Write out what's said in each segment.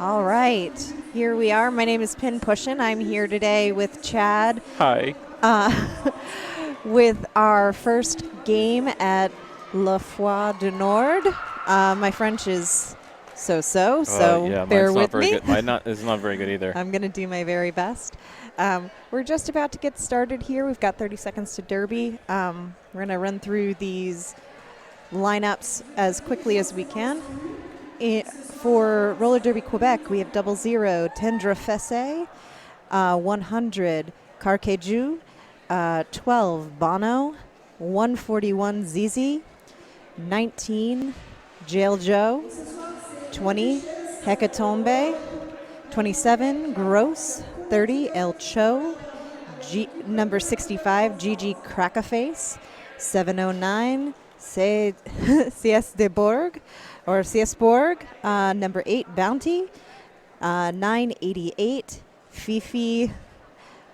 All right, here we are. My name is Pin Pushin. I'm here today with Chad. Hi. With our first game at La Foire du Nord. My French is so Yeah, bear mine's not with very me. good. It's not very good either. I'm going to do my very best. We're just about to get started here. We've got 30 seconds to Derby. We're going to run through these lineups as quickly as we can. For Roller Derby Quebec, we have 00 Tendre Fesse, 100 Carquejou, 12 Bono, 141 Zizi, 19 Jail Joe, 20 Hecatombe, 27 Gross, 30 El Cho, number 65 Gigi Crackaface, 709 CS de Bourg, or Ciesborg, number 8 Bounty, 988 Fifi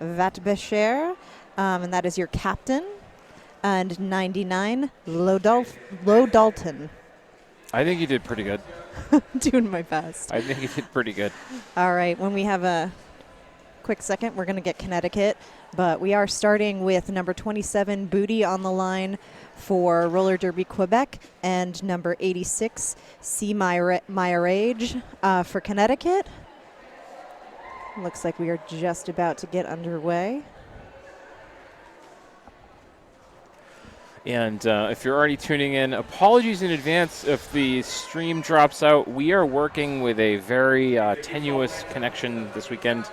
Vatbecher, and that is your captain, and 99 Low Dalton. I think you did pretty good. Doing my best. I think you did pretty good. All right, when we have a quick second, we're going to get Connecticut, but we are starting with number 27 Booty on the line for Roller Derby Quebec, and number 86 See My Rage for Connecticut. Looks like we are just about to get underway. And if you're already tuning in, apologies in advance if the stream drops out. We are working with a very tenuous connection this weekend.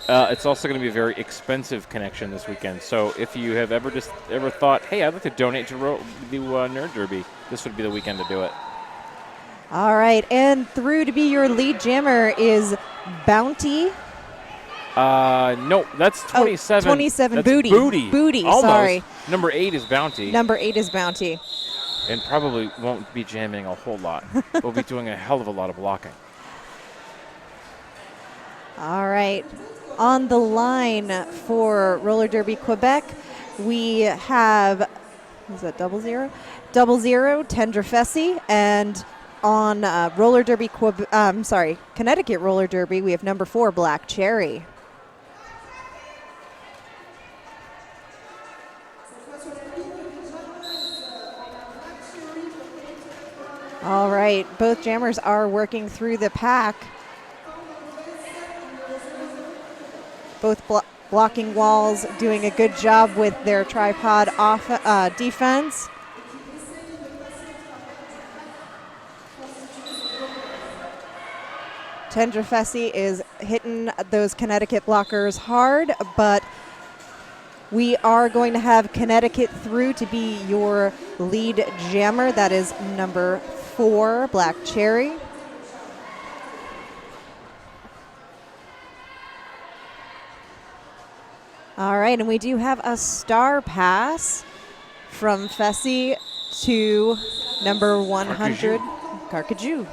It's also going to be a very expensive connection this weekend. So if you have ever thought, hey, I'd like to donate to the Nerd Derby, this would be the weekend to do it. All right, and through to be your lead jammer is Bounty. No, that's 27. 27 that's Booty. Booty, Almost. sorry. Number 8 is Bounty. Number 8 is Bounty. And probably won't be jamming a whole lot. We'll be doing a hell of a lot of blocking. All right. On the line for Roller Derby Quebec, we have, is that 00? 00 Tendre Fesse, and on Connecticut Roller Derby, we have number 4 Black Cherry. All right, both jammers are working through the pack. Both blocking walls, doing a good job with their tripod defense. Tendre Fesse is hitting those Connecticut blockers hard, but we are going to have Connecticut through to be your lead jammer. That is number 4, Black Cherry. All right, and we do have a star pass from Fesse to number 100, Carcajou.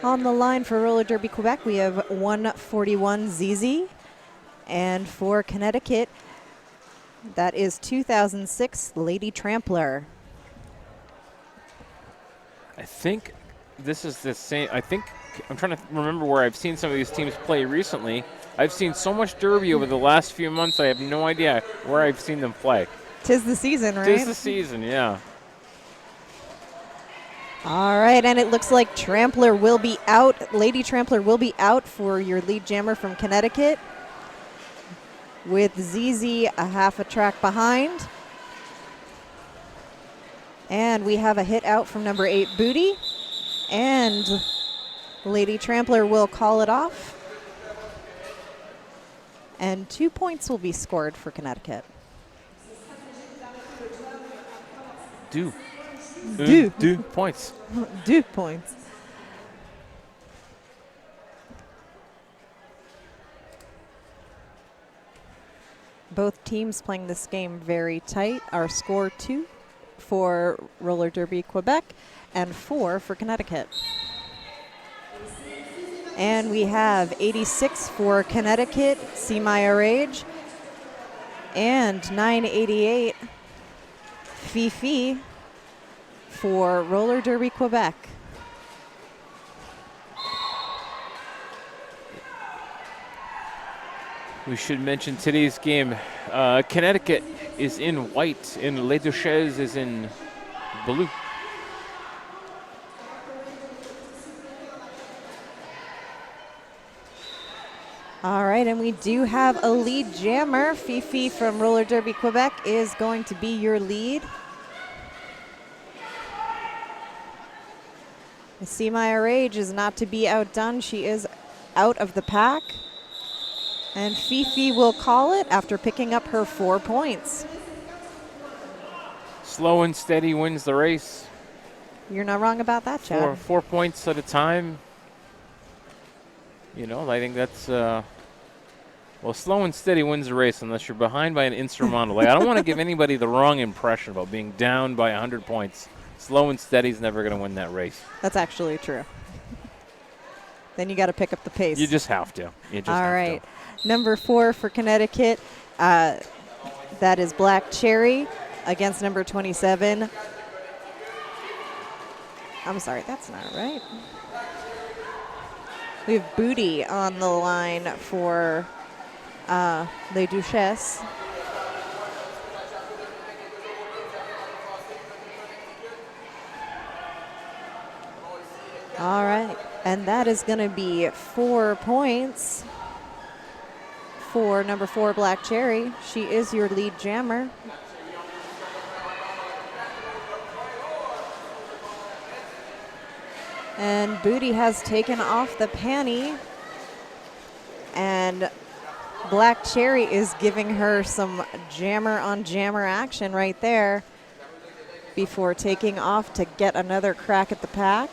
On the line for Roller Derby Quebec, we have 141 ZZ, and for Connecticut, that is 2006 Lady Trampler. I think this is the same. I'm trying to remember where I've seen some of these teams play recently. I've seen so much Derby over the last few months, I have no idea where I've seen them play. 'Tis the season, right? 'Tis the season, yeah. All right, and it looks like Trampler will be out. Lady Trampler will be out for your lead jammer from Connecticut, with ZZ a half a track behind. And we have a hit out from number 8 Booty, and Lady Trampler will call it off. And 2 points will be scored for Connecticut. Do points. Do points. Both teams playing this game very tight. Our score 2 for Roller Derby Quebec and 4 for Connecticut. And we have 86 for Connecticut, See My Rage, and 988 Fifi for Roller Derby Quebec. We should mention today's game. Connecticut is in white, and Les Duchesses is in blue. All right, and we do have a lead jammer. Fifi from Roller Derby Quebec is going to be your lead. Maya Rage is not to be outdone. She is out of the pack. And Fifi will call it after picking up her 4 points. Slow and steady wins the race. You're not wrong about that, Chad. 4 points at a time. You know, I think that's, well, slow and steady wins the race unless you're behind by an insurmountable. I don't want to give anybody the wrong impression about being down by 100 points. Slow and steady's never going to win that race. That's actually true. Then you got to pick up the pace. You just have to. You just All have right. to. Number 4 for Connecticut, that is Black Cherry against number 27. I'm sorry, that's not right. We have Booty on the line for Les Duchesses. All right, and that is going to be 4 points for number 4, Black Cherry. She is your lead jammer. And Booty has taken off the panty, and Black Cherry is giving her some jammer on jammer action right there before taking off to get another crack at the pack.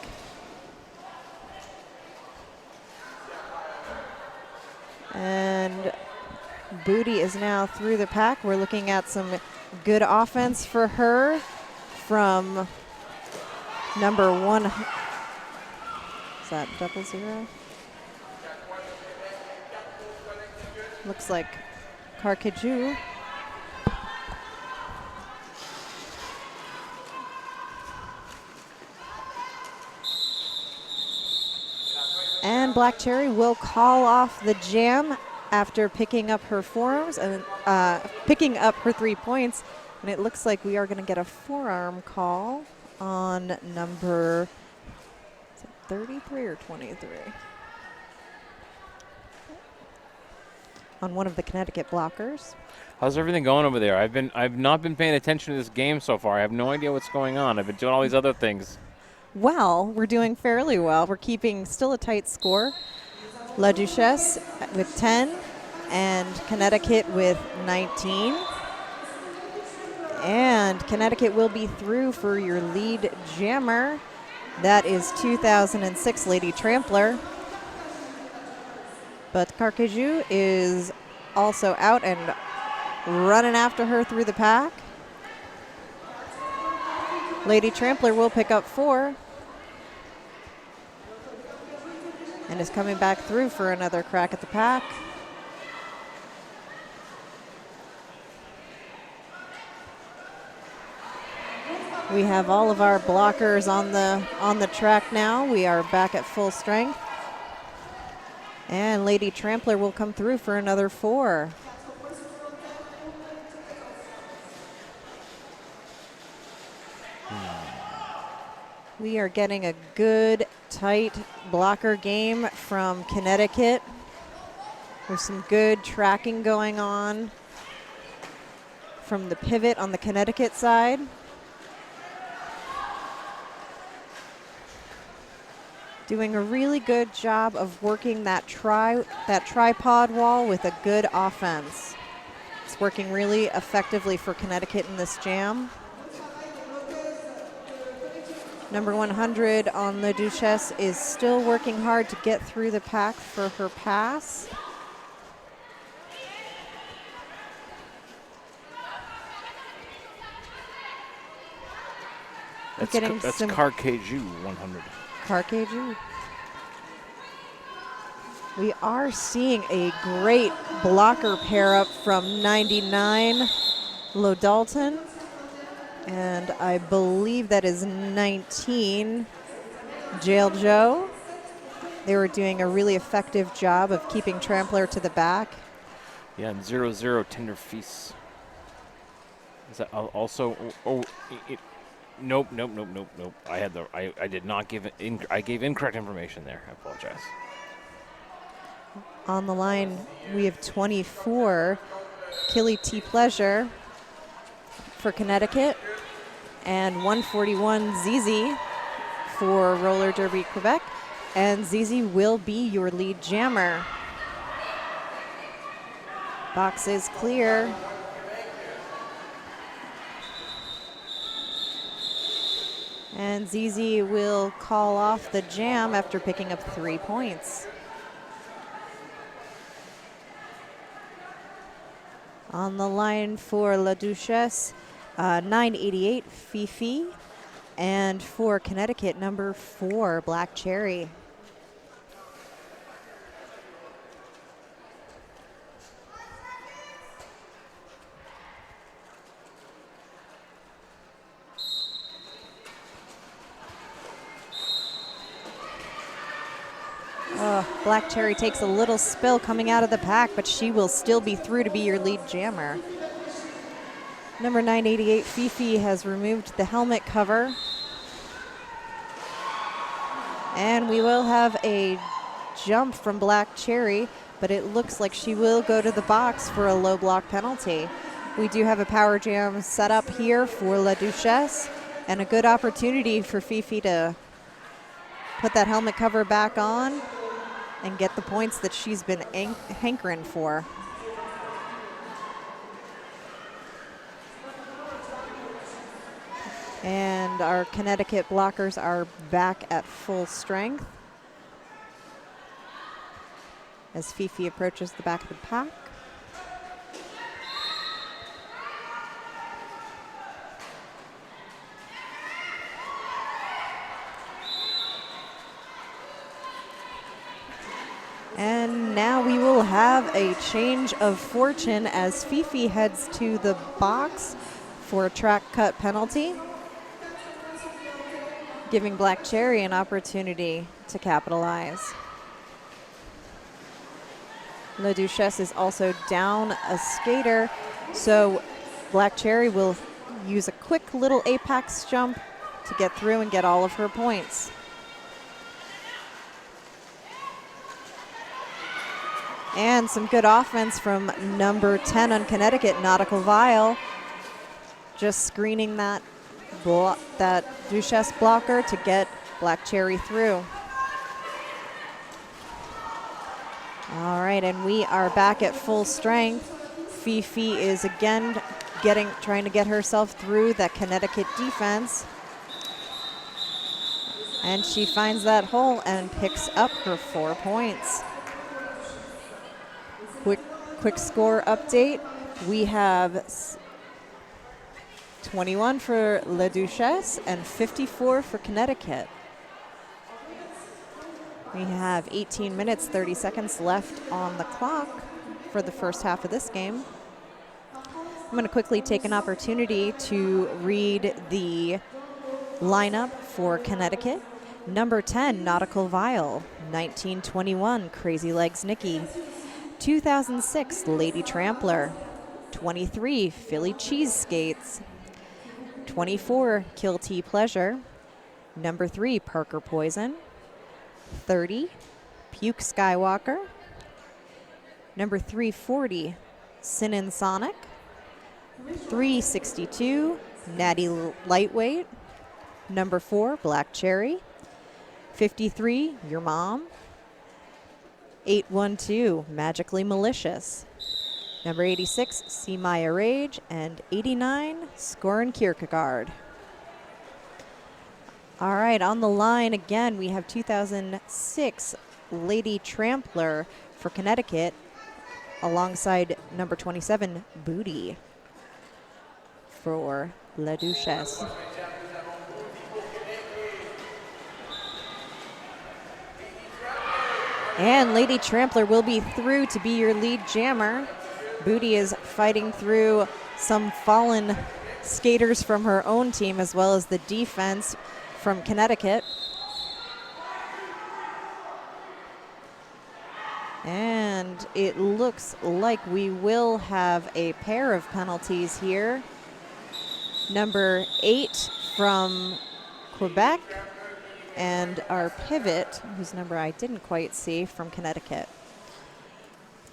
And Booty is now through the pack. We're looking at some good offense for her from number 1. Is that 00? Looks like Carcajou. And Black Cherry will call off the jam after picking up her forearms and picking up her 3 points. And it looks like we are going to get a forearm call on number 33 or 23. On one of the Connecticut blockers. How's everything going over there? I've not been paying attention to this game so far. I have no idea what's going on. I've been doing all these other things. Well, we're doing fairly well. We're keeping still a tight score. La Duchesse with 10 and Connecticut with 19. And Connecticut will be through for your lead jammer. That is 2006 Lady Trampler. But Carcajou is also out and running after her through the pack. Lady Trampler will pick up 4. And is coming back through for another crack at the pack. We have all of our blockers on the track now. We are back at full strength. And Lady Trampler will come through for another 4. We are getting a good, tight blocker game from Connecticut. There's some good tracking going on from the pivot on the Connecticut side. Doing a really good job of working that tripod wall with a good offense. It's working really effectively for Connecticut in this jam. Number 100 on the Duchesse is still working hard to get through the pack for her pass. That's Carcajou 100. Carcajou. We are seeing a great blocker pair up from 99 Lo Dalton And I believe that is 19, Jail Joe. They were doing a really effective job of keeping Trampler to the back. Yeah, and 0-0 Tender Feast. Is that also? Nope. I did not give it. I gave incorrect information there. I apologize. On the line, we have 24, Killy T Pleasure for Connecticut, and 141 ZZ for Roller Derby Quebec. And ZZ will be your lead jammer. Box is clear. And ZZ will call off the jam after picking up 3 points. On the line for La Duchesse, 988 Fifi, and for Connecticut, number 4 Black Cherry. Black Cherry takes a little spill coming out of the pack, but she will still be through to be your lead jammer. Number 988 Fifi has removed the helmet cover. And we will have a jump from Black Cherry, but it looks like she will go to the box for a low block penalty. We do have a power jam set up here for La Duchesse, and a good opportunity for Fifi to put that helmet cover back on and get the points that she's been hankering for. And our Connecticut blockers are back at full strength as Fifi approaches the back of the pack. And now we will have a change of fortune as Fifi heads to the box for a track cut penalty, giving Black Cherry an opportunity to capitalize. La Duchesse is also down a skater, so Black Cherry will use a quick little apex jump to get through and get all of her points. And some good offense from number 10 on Connecticut, Nautical Vial, just screening that Duchesse blocker to get Black Cherry through. All right, and we are back at full strength. Fifi is again trying to get herself through that Connecticut defense. And she finds that hole and picks up her 4 points. Quick score update. We have 21 for La Duchesse and 54 for Connecticut. We have 18 minutes, 30 seconds left on the clock for the first half of this game. I'm going to quickly take an opportunity to read the lineup for Connecticut. Number 10, Nautical Vial. 1921, Crazy Legs Nikki. 2006, Lady Trampler. 23, Philly Cheese Skates. 24, Kill T Pleasure. Number 3, Parker Poison. 30, Puke Skywalker. Number 340, Sin and Sonic. 362, Natty Lightweight. Number 4, Black Cherry. 53, Your Mom. 812, Magically Malicious. Number 86, See Maya Rage. And 89, Scorin Kierkegaard. All right, on the line again, we have 2006 Lady Trampler for Connecticut alongside number 27, Booty for La Duchesse. And Lady Trampler will be through to be your lead jammer. Booty is fighting through some fallen skaters from her own team as well as the defense from Connecticut. And it looks like we will have a pair of penalties here. Number 8 from Quebec and our pivot, whose number I didn't quite see, from Connecticut.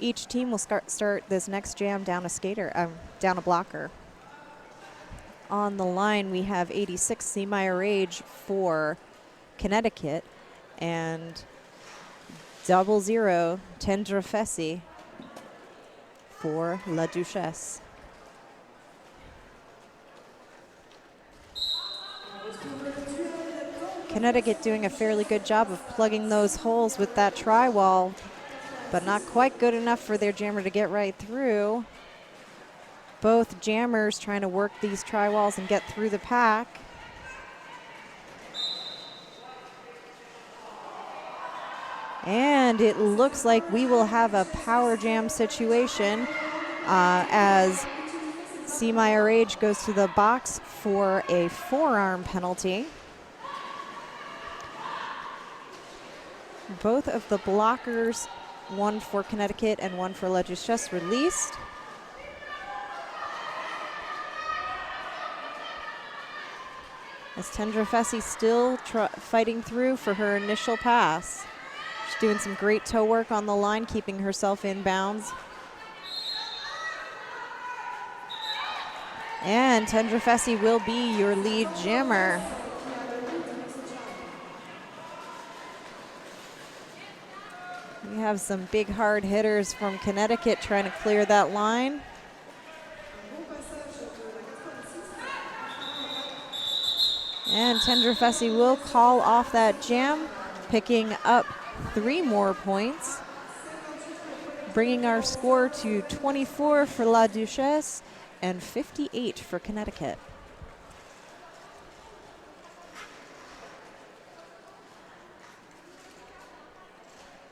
Each team will start this next jam down a blocker. On the line, we have 86 Seemeyer Age for Connecticut and 00 Tendre Fessy for La Duchesse. Connecticut doing a fairly good job of plugging those holes with that tri-wall, but not quite good enough for their jammer to get right through. Both jammers trying to work these tri-walls and get through the pack. And it looks like we will have a power jam situation as Seemeyer Age goes to the box for a forearm penalty. Both of the blockers, one for Connecticut and one for La Duchesse, released. As Tendre Fessy still fighting through for her initial pass. She's doing some great toe work on the line, keeping herself in bounds. And Tendre Fessy will be your lead jammer. We have some big hard hitters from Connecticut trying to clear that line. And Tendre Fessy will call off that jam, picking up 3 more points, bringing our score to 24 for La Duchesse and 58 for Connecticut.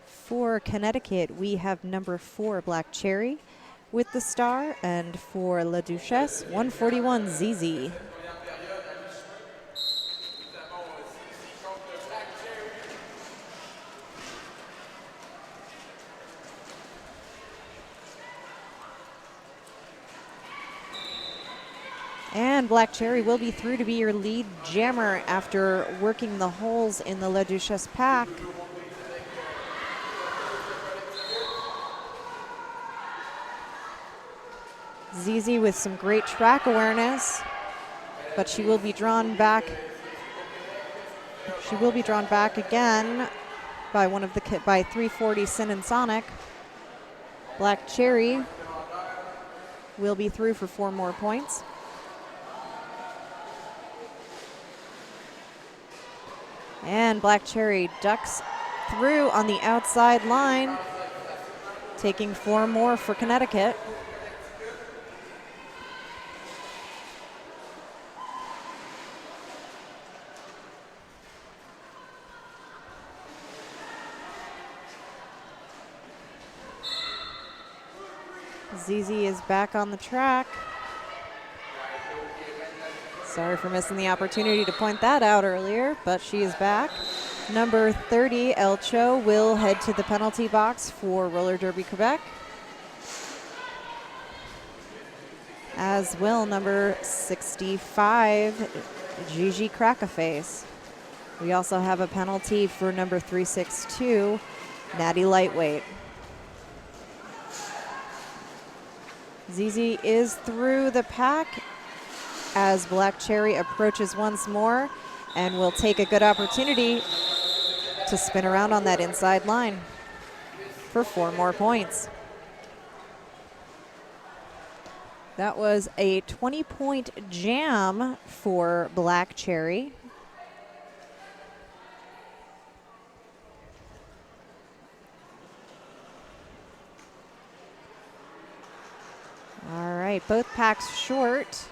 For Connecticut, we have number 4, Black Cherry, with the star, and for La Duchesse, 141, ZZ. And Black Cherry will be through to be your lead jammer after working the holes in the La Duchesse pack. ZZ with some great track awareness, but she will be drawn back. She will be drawn back again by by 340 Sin and Sonic. Black Cherry will be through for 4 more points. And Black Cherry ducks through on the outside line, taking 4 more for Connecticut. ZZ is back on the track. Sorry for missing the opportunity to point that out earlier, but she is back. Number 30, El Cho, will head to the penalty box for Roller Derby Quebec, as will number 65, Gigi Crackaface. We also have a penalty for number 362, Natty Lightweight. ZZ is through the pack as Black Cherry approaches once more and will take a good opportunity to spin around on that inside line for 4 more points. That was a 20-point jam for Black Cherry. All right, both packs short.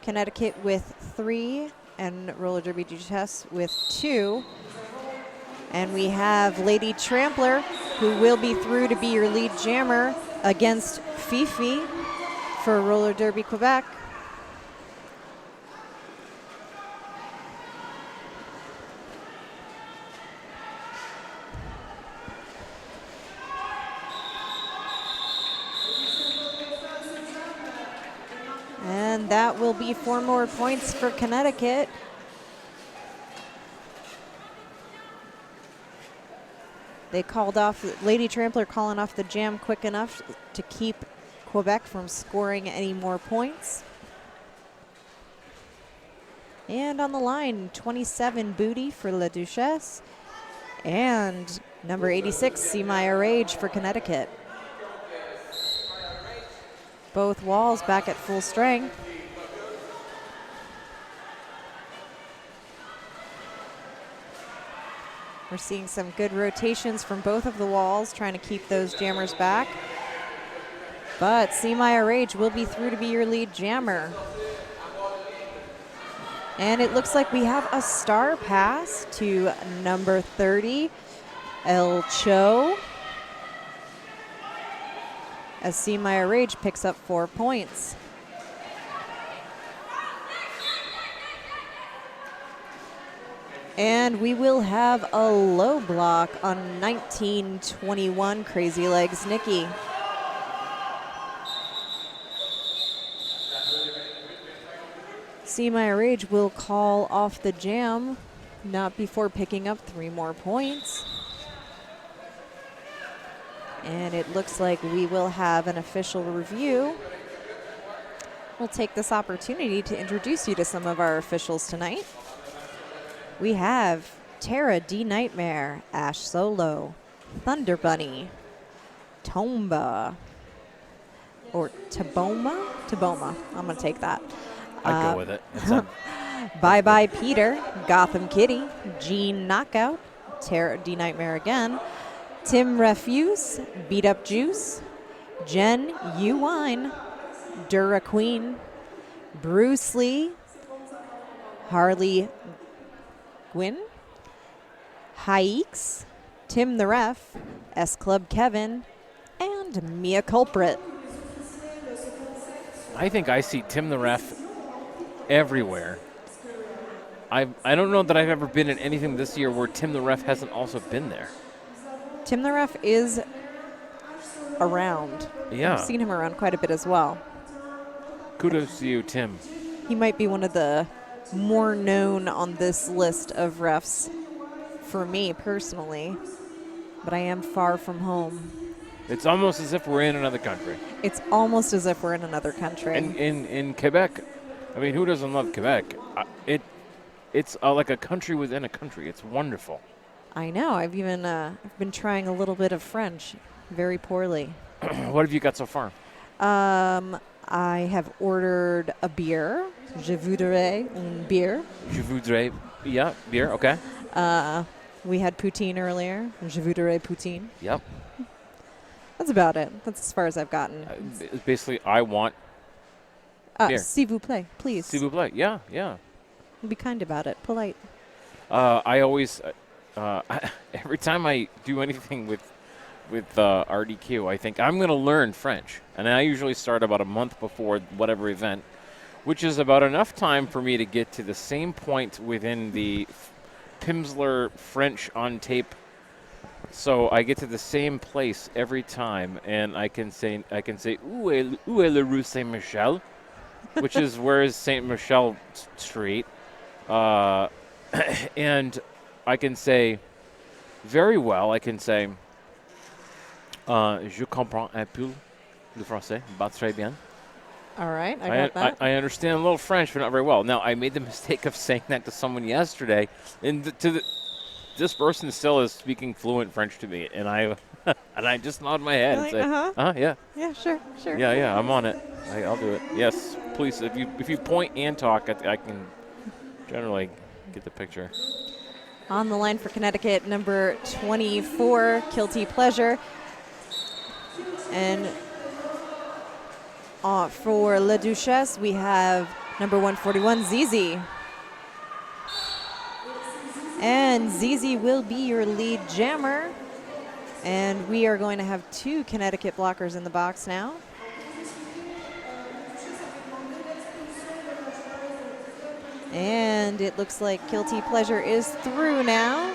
Connecticut with 3 and Roller Derby Duchesse with 2. And we have Lady Trampler, who will be through to be your lead jammer against Fifi for Roller Derby Quebec. that will be 4 more points for Connecticut. They called off, Lady Trampler calling off the jam quick enough to keep Quebec from scoring any more points. And on the line, 27 booty for La Duchesse. And number 86, Seamire Rage for Connecticut. Both walls back at full strength. We're seeing some good rotations from both of the walls, trying to keep those jammers back. But Seamire Rage will be through to be your lead jammer. And it looks like we have a star pass to number 30, El Cho, as Seamire Rage picks up 4 points. And we will have a low block on 1921 Crazy Legs Nikki. Seamire Rage will call off the jam, not before picking up 3 more points. And it looks like we will have an official review. We'll take this opportunity to introduce you to some of our officials tonight. We have Tara D. Nightmare, Ash Solo, Thunder Bunny, Tomba, or Taboma? Taboma, I'm gonna take that. I'd go with it. Bye Bye Peter, Gotham Kitty, Gene Knockout, Tara D. Nightmare again, Tim Refuse, Beat Up Juice, Jen U. Wine, Dura Queen, Bruce Lee, Harley Gwyn, Hikes, Tim the Ref, S Club Kevin, and Mia Culprit. I think I see Tim the Ref everywhere. I don't know that I've ever been in anything this year where Tim the Ref hasn't also been there. Tim the Ref is around. Yeah. I've seen him around quite a bit as well. Kudos to you, Tim. He might be one of the more known on this list of refs for me personally, but I am far from home. It's almost as if we're in another country. It's almost as if we're in another country. And in Quebec, I mean, who doesn't love Quebec? It's like a country within a country. It's wonderful. I know. I've even I've been trying a little bit of French, very poorly. What have you got so far? I have ordered a beer. Je voudrais une bière. Je voudrais, yeah, beer, okay. We had poutine earlier. Je voudrais poutine. Yep. That's about it. That's as far as I've gotten. Basically, I want beer. S'il vous plaît, please. S'il vous plaît, yeah, yeah. Be kind about it. Polite. I always, every time I do anything with RDQ, I think I'm going to learn French. And I usually start about a month before whatever event, which is about enough time for me to get to the same point within the Pimsleur French on tape. So I get to the same place every time, and I can say, où est le rue Saint-Michel, which is where is Saint Michel Street, and I can say very well. I can say, je comprends un peu le français, pas très bien. All right, I got that. I understand a little French, but not very well. Now, I made the mistake of saying that to someone yesterday, and this person still is speaking fluent French to me, and I just nod my head and say, yeah. Yeah, sure. Yeah, I'm on it. I'll do it. Yes, please. If you point and talk, I can generally get the picture. On the line for Connecticut, number 24, Kilty Pleasure. And for La Duchesse, we have number 141, Zizi. And Zizi will be your lead jammer. And we are going to have 2 Connecticut blockers in the box now. And it looks like Kilty Pleasure is through now.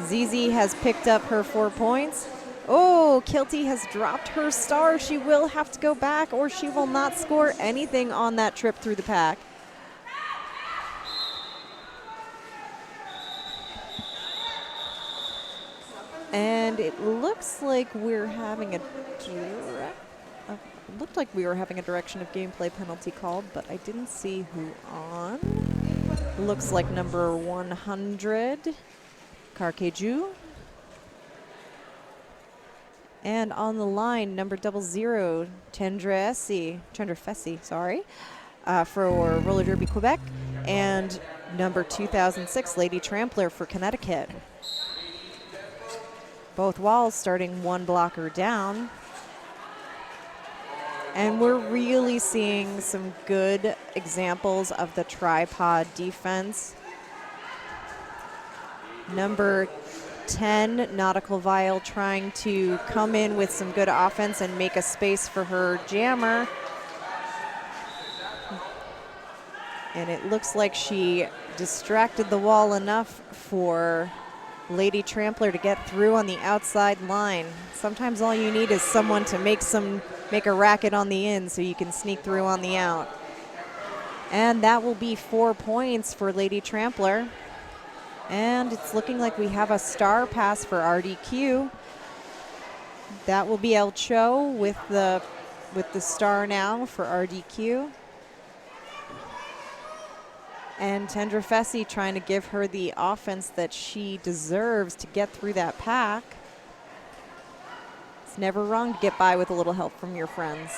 Zizi has picked up her 4 points. Oh, Kilty has dropped her star. She will have to go back or she will not score anything on that trip through the pack. And it looks like we're having a looked like we were having a direction of gameplay penalty called, but I didn't see who on. Looks like number 100, Carqueju. And on the line, number 00, Tendrefessi, sorry, for Roller Derby Quebec, and number 2006, Lady Trampler for Connecticut. Both walls starting one blocker down. And we're really seeing some good examples of the tripod defense. Number 10, Nautical Vial, trying to come in with some good offense and make a space for her jammer. And it looks like she distracted the wall enough for Lady Trampler to get through on the outside line. Sometimes all you need is someone to make a racket on the in so you can sneak through on the out. And that will be 4 points for Lady Trampler. And it's looking like we have a star pass for RDQ. That will be El Cho with the star now for RDQ. And Tendrefessi trying to give her the offense that she deserves to get through that pack. It's never wrong to get by with a little help from your friends.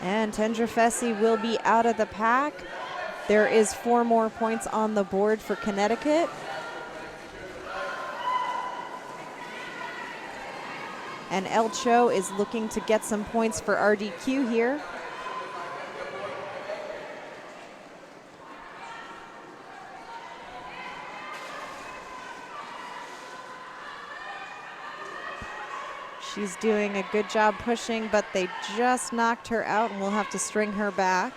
And Tendrefessi will be out of the pack. There is 4 more points on the board for Connecticut. And El Cho is looking to get some points for RDQ here. She's doing a good job pushing, but they just knocked her out and we'll have to string her back.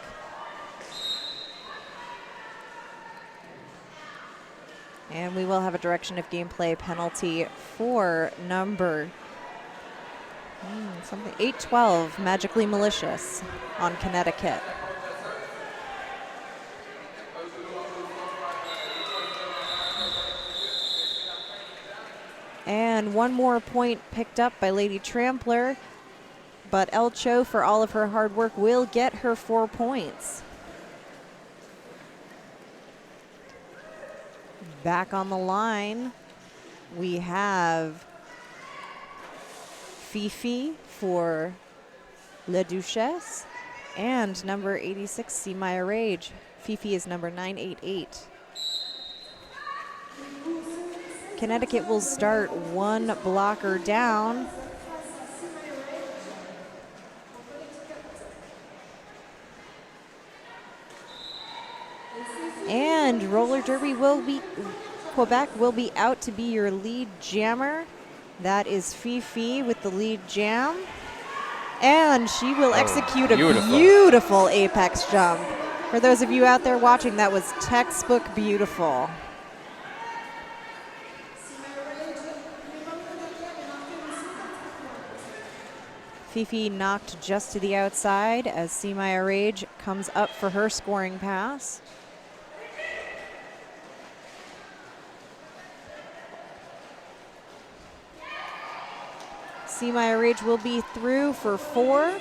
And we will have a direction of gameplay penalty for number 812, Magically Malicious on Connecticut. And 1 more point picked up by Lady Trampler, but El Cho, for all of her hard work, will get her 4 points. Back on the line, we have Fifi for Le Duchesse and number 86, See Maya Rage. Fifi is number 988. Connecticut will start 1 blocker down. And Roller Derby Quebec will be out to be your lead jammer. That is Fifi with the lead jam. And she will execute a beautiful apex jump. For those of you out there watching, that was textbook beautiful. Fifi knocked just to the outside as See Maya Rage comes up for her scoring pass. See Maya Rage will be through for 4.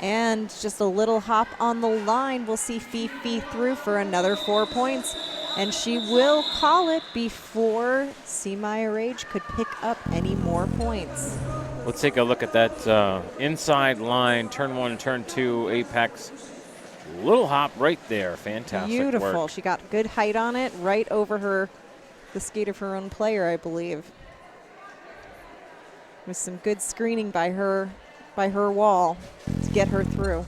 And just a little hop on the line will see Fifi through for another 4 points. And she will call it before See Maya Rage could pick up any more points. Let's take a look at that inside line, turn 1, turn 2, apex. Little hop right there. Fantastic Beautiful. work. She got good height on it, right over the skate of her own player, I believe. With some good screening by her wall to get her through.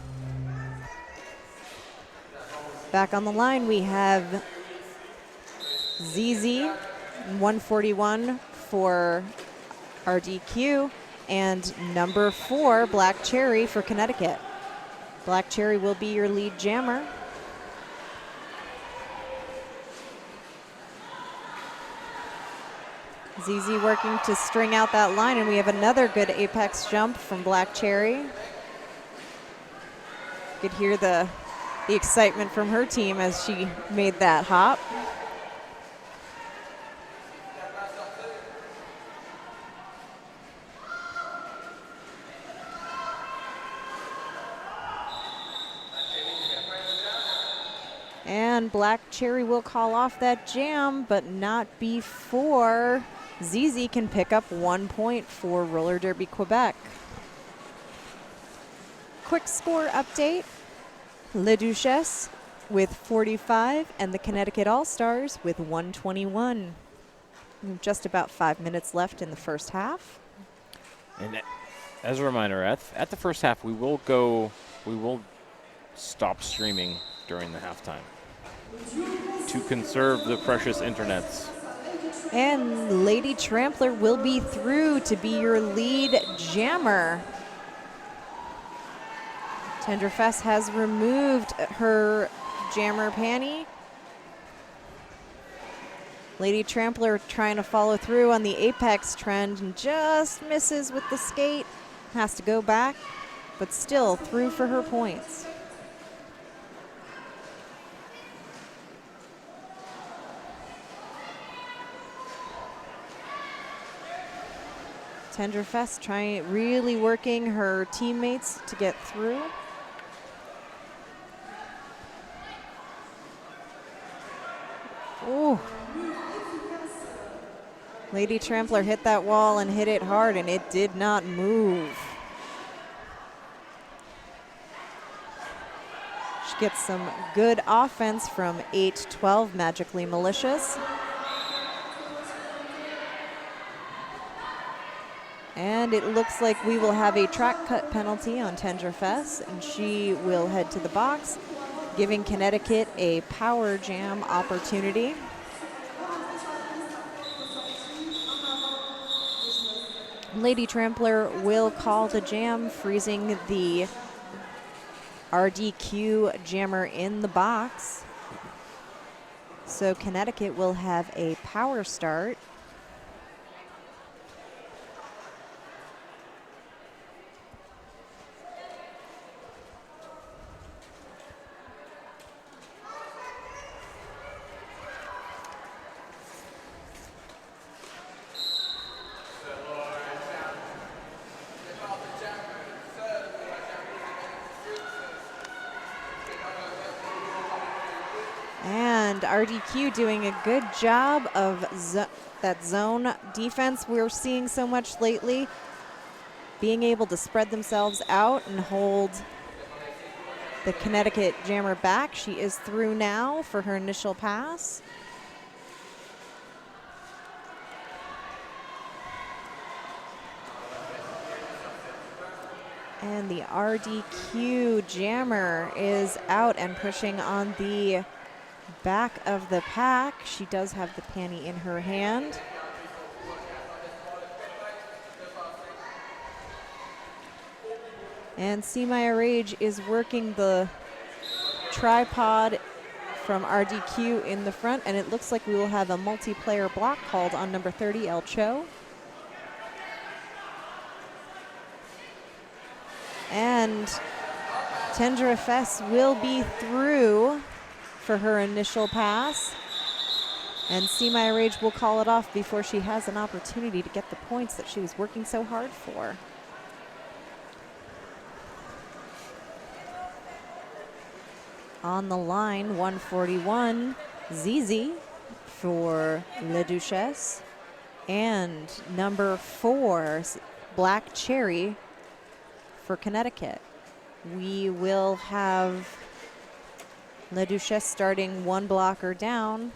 Back on the line, we have ZZ, 141 for RDQ, and number 4, Black Cherry for Connecticut. Black Cherry will be your lead jammer. ZZ working to string out that line, and we have another good apex jump from Black Cherry. You could hear the excitement from her team as she made that hop. And Black Cherry will call off that jam, but not before ZZ can pick up 1 point for Roller Derby Quebec. Quick score update. Les Duchesses with 45 and the Connecticut All-Stars with 121. Just about 5 minutes left in the first half. And as a reminder, at the first half, we will stop streaming during the halftime to conserve the precious internets. And Lady Trampler will be through to be your lead jammer. Tenderfest has removed her jammer panty. Lady Trampler trying to follow through on the apex trend and just misses with the skate. Has to go back, but still through for her points. Tenderfest really working her teammates to get through. Ooh. Lady Trampler hit that wall and hit it hard, and it did not move. She gets some good offense from 8-12 Magically Malicious. And it looks like we will have a track cut penalty on Tenderfest, and she will head to the box, giving Connecticut a power jam opportunity. Lady Trampler will call the jam, freezing the RDQ jammer in the box. So Connecticut will have a power start. And RDQ doing a good job of that zone defense we're seeing so much lately, being able to spread themselves out and hold the Connecticut jammer back. She is through now for her initial pass. And the RDQ jammer is out and pushing on the back of the pack. She does have the panty in her hand. And See My Rage is working the tripod from RDQ in the front, and it looks like we will have a multiplayer block called on number 30, El Cho. And Tenderfest will be through for her initial pass. And See My Rage will call it off before she has an opportunity to get the points that she was working so hard for. On the line, 141, ZZ for Les Duchesses. And number 4, Black Cherry for Connecticut. We will have Les Duchesses starting one blocker down.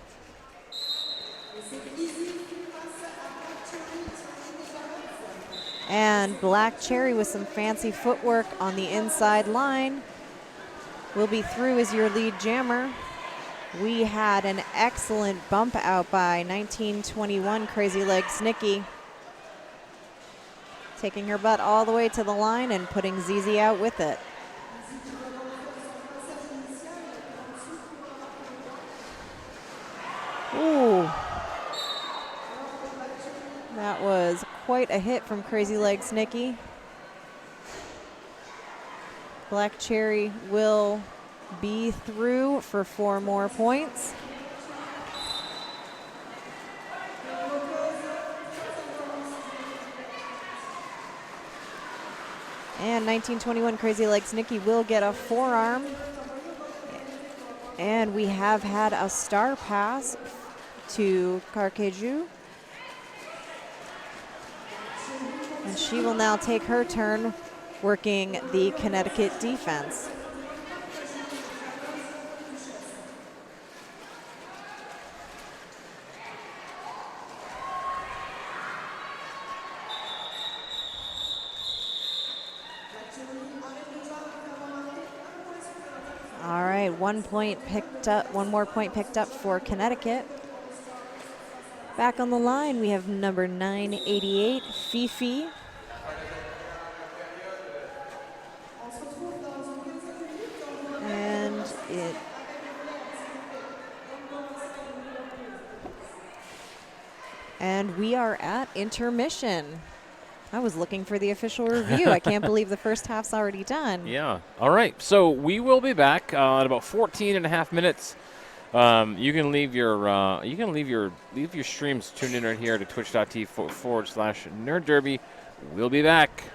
And Black Cherry with some fancy footwork on the inside line will be through as your lead jammer. We had an excellent bump out by 1921 Crazy Legs Nikki, taking her butt all the way to the line and putting ZZ out with it. Ooh. That was quite a hit from Crazy Legs Nikki. Black Cherry will be through for 4 more points. And 1921 Crazy Legs Nikki will get a forearm. And we have had a star pass to Carqueju. And she will now take her turn working the Connecticut defense. All right, 1 point picked up, 1 more point picked up for Connecticut. Back on the line, we have number 988, Fifi. And we are at intermission. I was looking for the official review. I can't believe the first half's already done. Yeah. All right. So we will be back in about 14 and a half minutes. You can leave your streams tuned in right here to twitch.tv/Nerd Derby. We'll be back.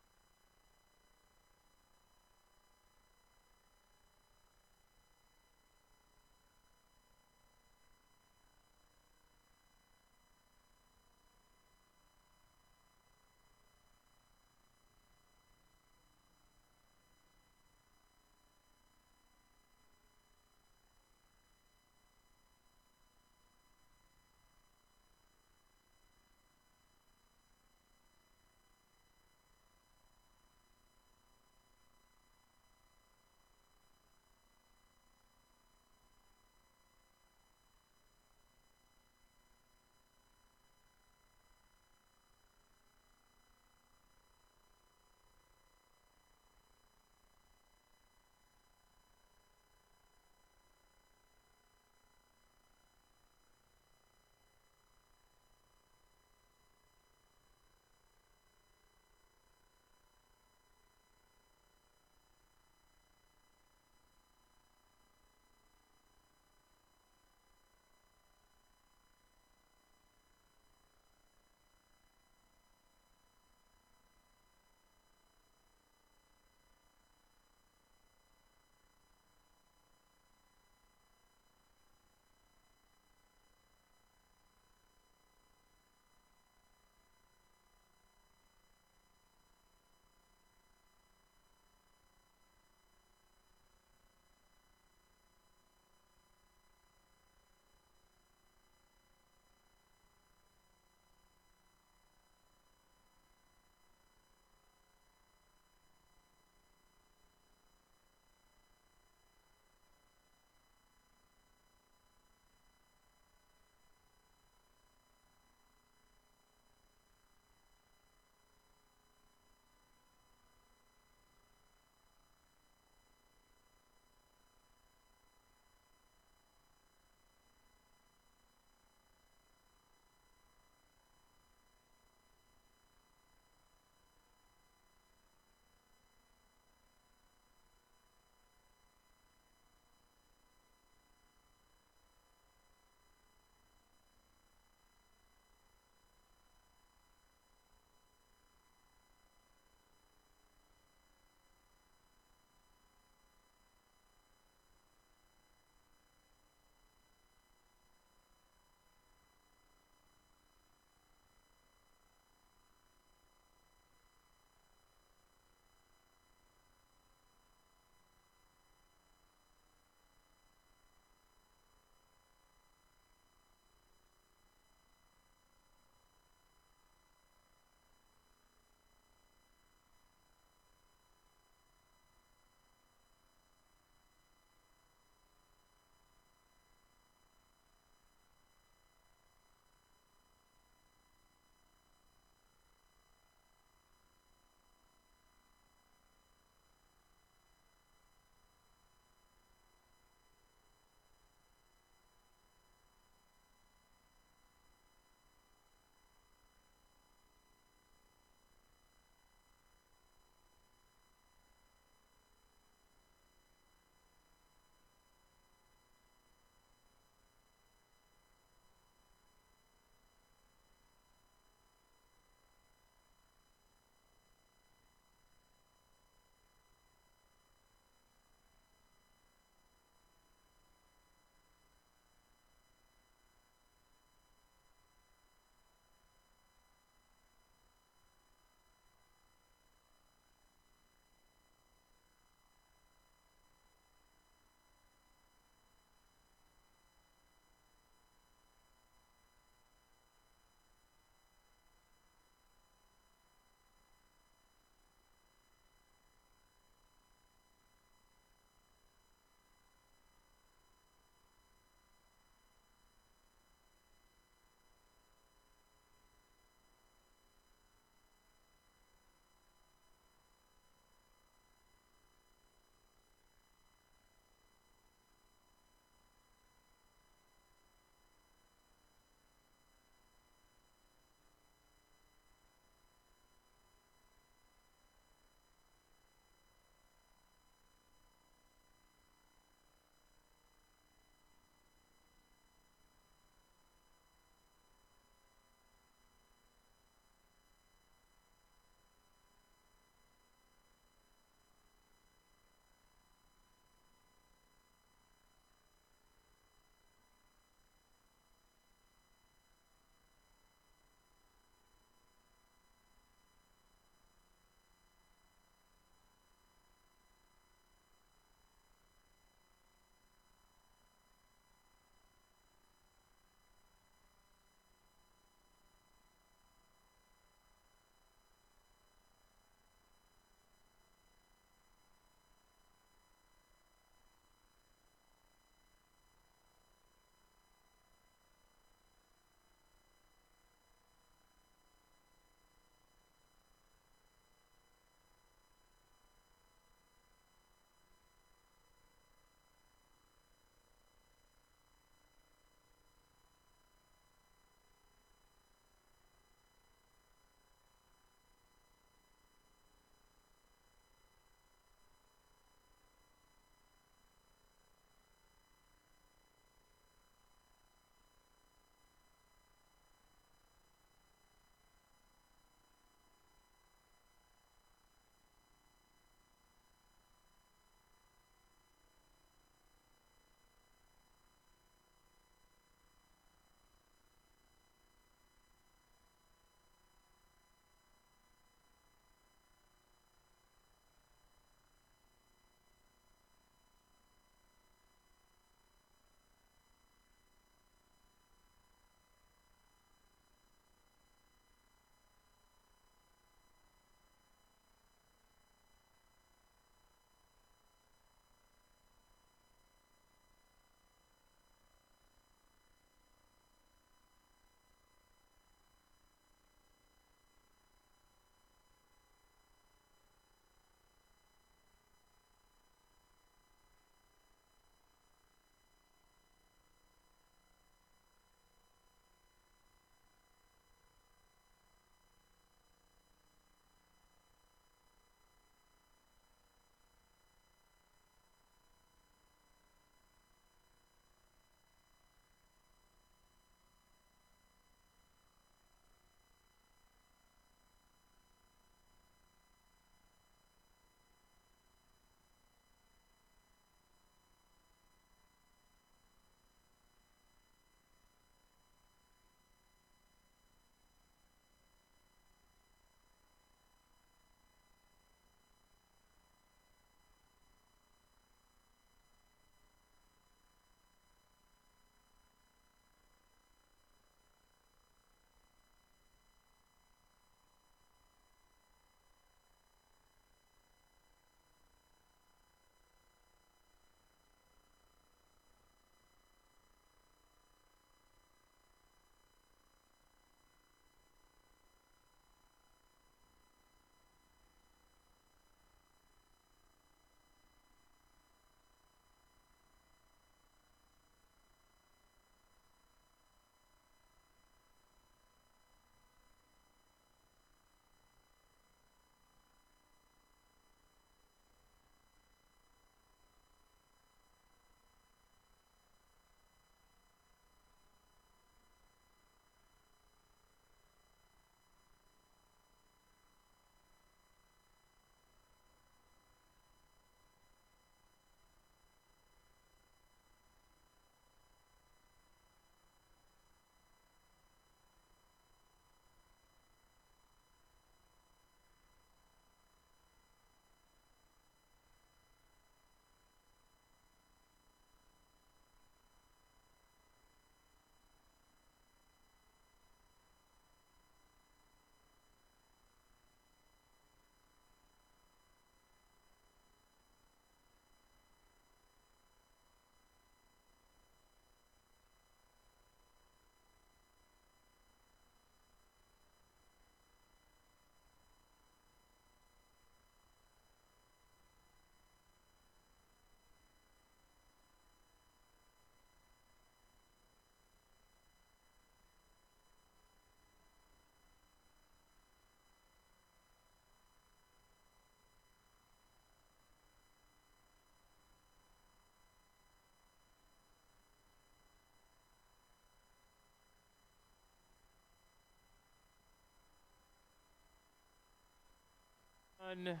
One.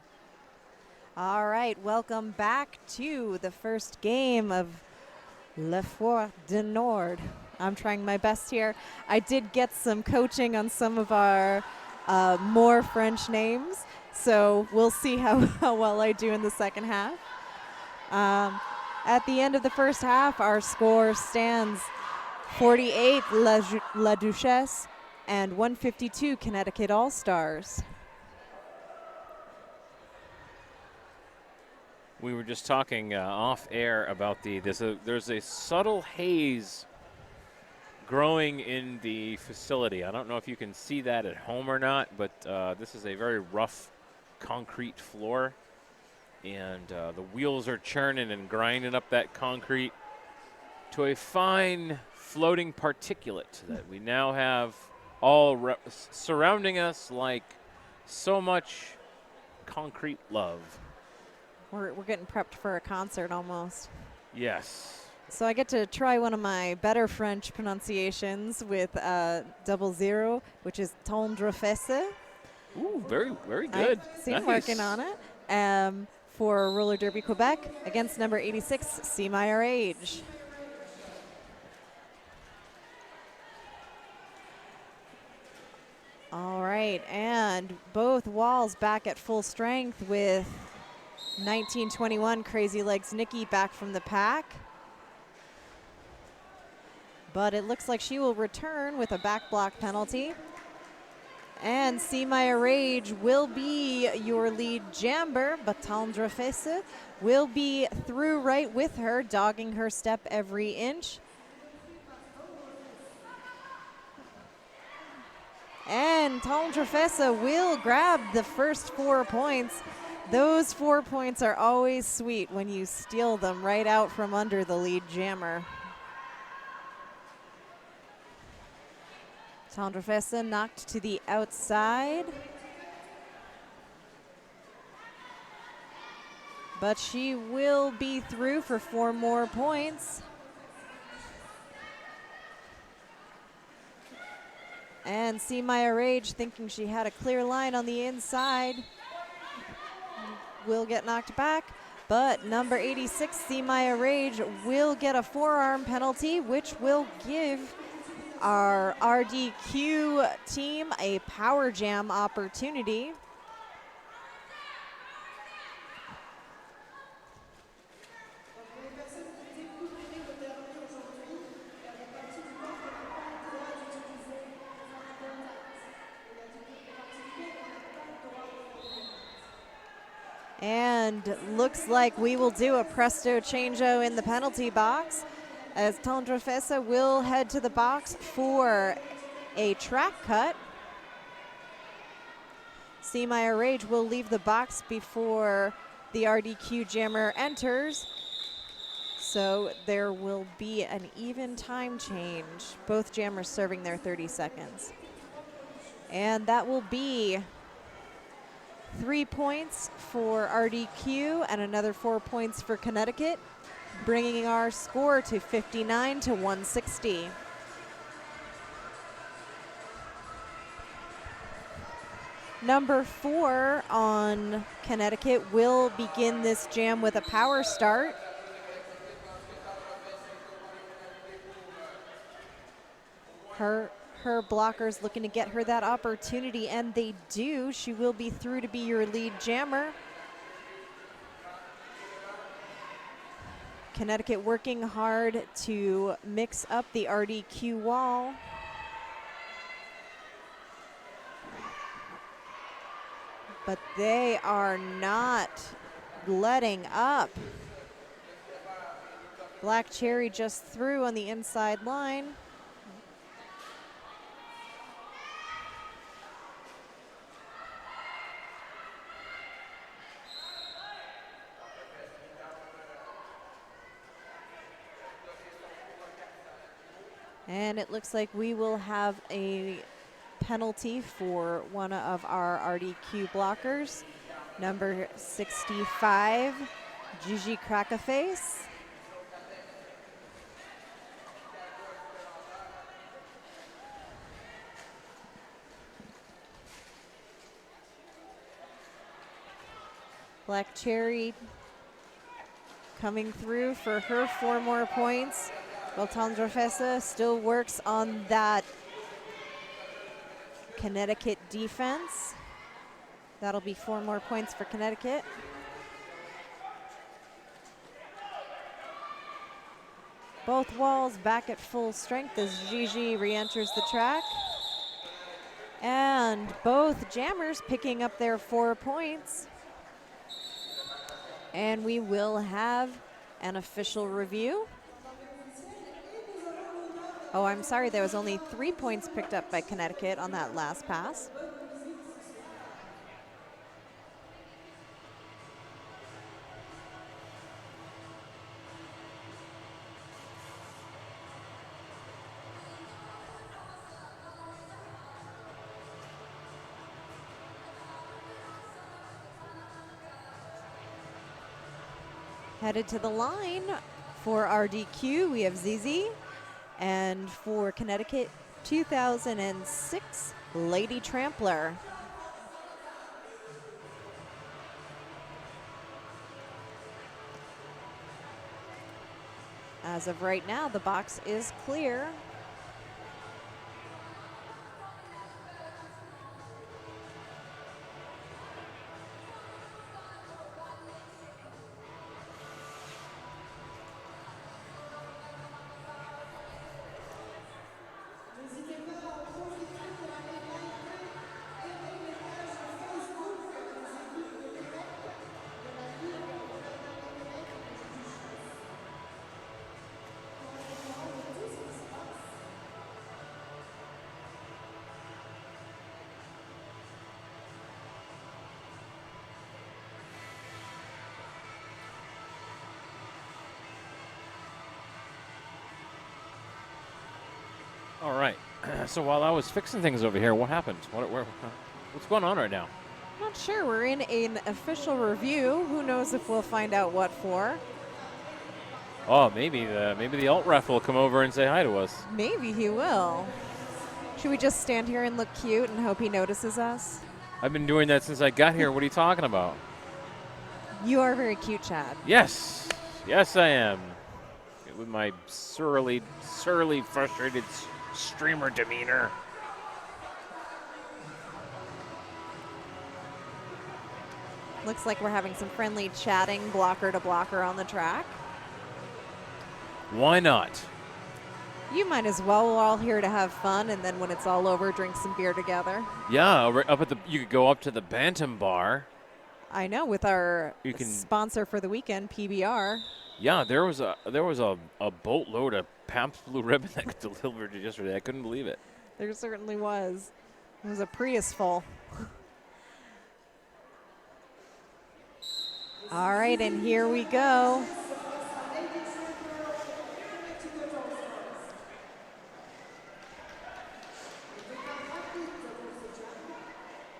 All right, welcome back to the first game of Le Foire du Nord. I'm trying my best here. I did get some coaching on some of our more French names, so we'll see how well I do in the second half. At the end of the first half, our score stands 48 La Duchesses and 152 Connecticut All-Stars. We were just talking off air about there's a subtle haze growing in the facility. I don't know if you can see that at home or not, but this is a very rough concrete floor, and the wheels are churning and grinding up that concrete to a fine floating particulate that we now have all surrounding us like so much concrete love. We're getting prepped for a concert almost. Yes. So I get to try one of my better French pronunciations with 00, which is tendre fesse. Ooh, very, very good. See, I'm working on it. For Roller Derby Quebec against number 86, See My Age. All right, and both walls back at full strength with 1921 Crazy Legs Nikki back from the pack. But it looks like she will return with a back block penalty. And See My Rage will be your lead jamber, but Tendre Fesse will be through right with her, dogging her step every inch. And Tendre Fesse will grab the first 4 points. Those 4 points are always sweet when you steal them right out from under the lead jammer. Tendre Fesse knocked to the outside. But she will be through for 4 more points. And See My Rage, thinking she had a clear line on the inside, will get knocked back. But number 86, See My Rage, will get a forearm penalty, which will give our RDQ team a power jam opportunity. And looks like we will do a presto changeo in the penalty box, as Tendre Fesse will head to the box for a track cut. See My Rage will leave the box before the RDQ jammer enters. So there will be an even time change, both jammers serving their 30 seconds. And that will be 3 points for RDQ and another 4 points for Connecticut, bringing our score to 59 to 160. Number 4 on Connecticut will begin this jam with a power start. Her blockers looking to get her that opportunity, and they do. She will be through to be your lead jammer. Connecticut working hard to mix up the RDQ wall. But they are not letting up. Black Cherry just through on the inside line. And it looks like we will have a penalty for one of our RDQ blockers, number 65, Gigi Crackaface. Black Cherry coming through for her 4 more points. Duchesses still works on that Connecticut defense. That'll be 4 more points for Connecticut. Both walls back at full strength as Gigi re-enters the track. And both jammers picking up their 4 points. And we will have an official review. Oh, I'm sorry, there was only 3 points picked up by Connecticut on that last pass. Headed to the line for RDQ, we have ZZ. And for Connecticut, 2006, Lady Trampler. As of right now, the box is clear. All right. So while I was fixing things over here, what happened? What's going on right now? Not sure. We're in an official review. Who knows if we'll find out what for? Oh, maybe the alt ref will come over and say hi to us. Maybe he will. Should we just stand here and look cute and hope he notices us? I've been doing that since I got here. What are you talking about? You are very cute, Chad. Yes. Yes, I am. With my surly, frustrated streamer demeanor. Looks like we're having some friendly chatting blocker to blocker on the track. Why not? You might as well. We're all here to have fun, and then when it's all over, drink some beer together. Yeah, you could go up to the Bantam Bar. I know, with our sponsor for the weekend, PBR. Yeah, there was a boatload of Pabst Blue Ribbon that got delivered yesterday. I couldn't believe it. There certainly was. It was a Prius full. All right, and here we go.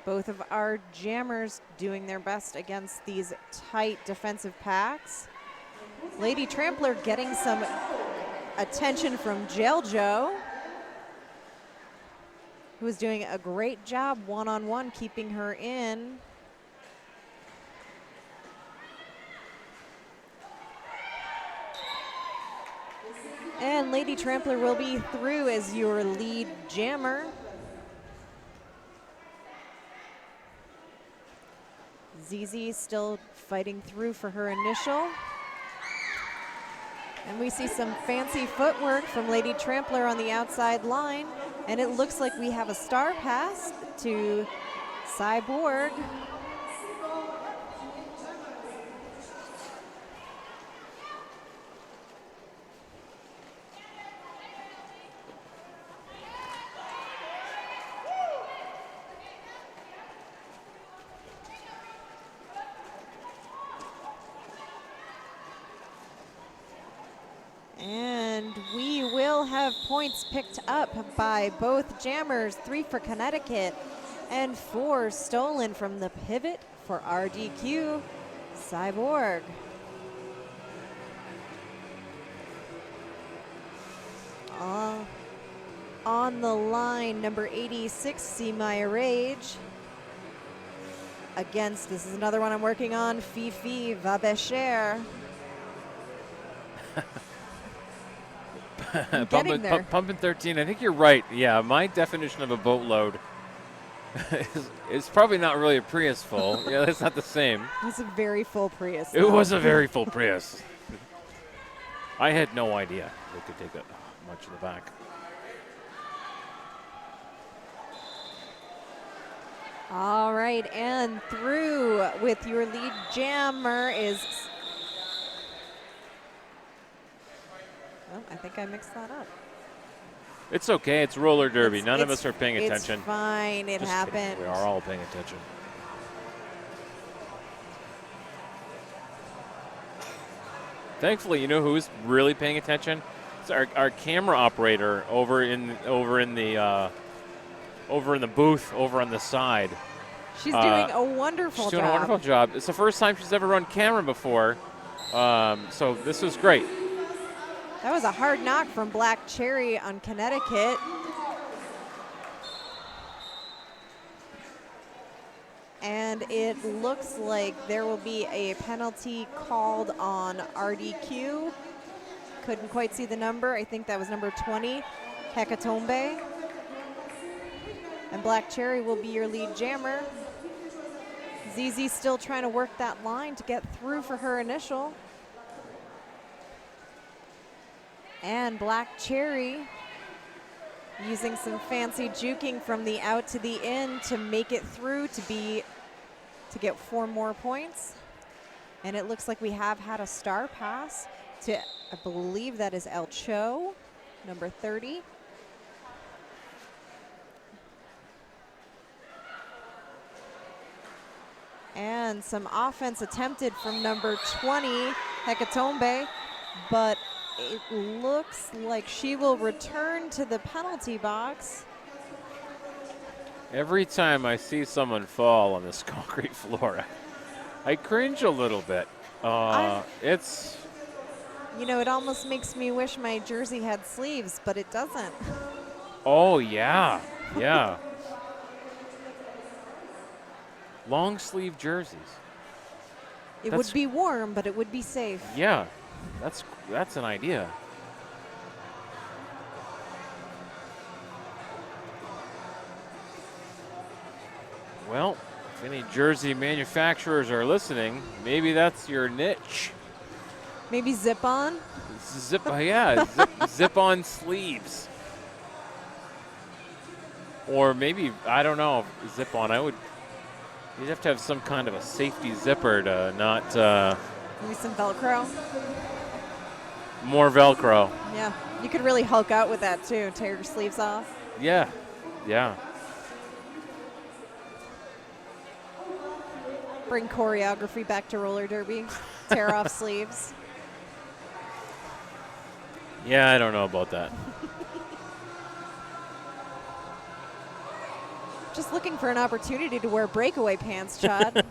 Both of our jammers doing their best against these tight defensive packs. Lady Trampler getting some attention from Jail Joe, who is doing a great job one-on-one keeping her in. And Lady Trampler will be through as your lead jammer. ZZ still fighting through for her initial. And we see some fancy footwork from Lady Trampler on the outside line. And it looks like we have a star pass to Cyborg. And we will have points picked up by both jammers, 3 for Connecticut and 4 stolen from the pivot for RDQ, Cyborg. On the line, number 86, See My Rage. against, this is another one I'm working on, Fifi Vabesher. Getting there. Pumping 13. I think you're right. Yeah, my definition of a boatload is probably not really a Prius full. Yeah, that's not the same. It's a very full Prius. It was a very full Prius. I had no idea they could take that much in the back. All right, and through with your lead jammer is. Oh, I think I mixed that up. It's okay. It's roller derby. None of us are paying attention. It's fine. It Just happened. kidding. We are all paying attention. Thankfully, you know who's really paying attention? It's our camera operator over in the booth over on the side. She's doing a wonderful job. She's doing a wonderful job. It's the first time she's ever run camera before, so this was great. That was a hard knock from Black Cherry on Connecticut. And it looks like there will be a penalty called on RDQ. Couldn't quite see the number. I think that was number 20, Hecatombe. And Black Cherry will be your lead jammer. ZZ still trying to work that line to get through for her initial. And Black Cherry using some fancy juking from the out to the in to make it through to get 4 more points. And it looks like we have had a star pass to, I believe that is El Cho, number 30. And some offense attempted from number 20, Hecatombe, but it looks like she will return to the penalty box. Every time I see someone fall on this concrete floor, I cringe a little bit. It's... You know, it almost makes me wish my jersey had sleeves, but it doesn't. Oh, yeah. Yeah. Long sleeve jerseys. It would be warm, but it would be safe. Yeah. That's an idea. Well, if any jersey manufacturers are listening, maybe that's your niche. Maybe zip-on? Zip-on sleeves. Or maybe, I don't know, zip-on. You'd have to have some kind of a safety zipper to not... Maybe some Velcro? More Velcro. Yeah, you could really Hulk out with that too, tear your sleeves off. Yeah, yeah. Bring choreography back to roller derby, tear off sleeves. Yeah, I don't know about that. Just looking for an opportunity to wear breakaway pants, Chad.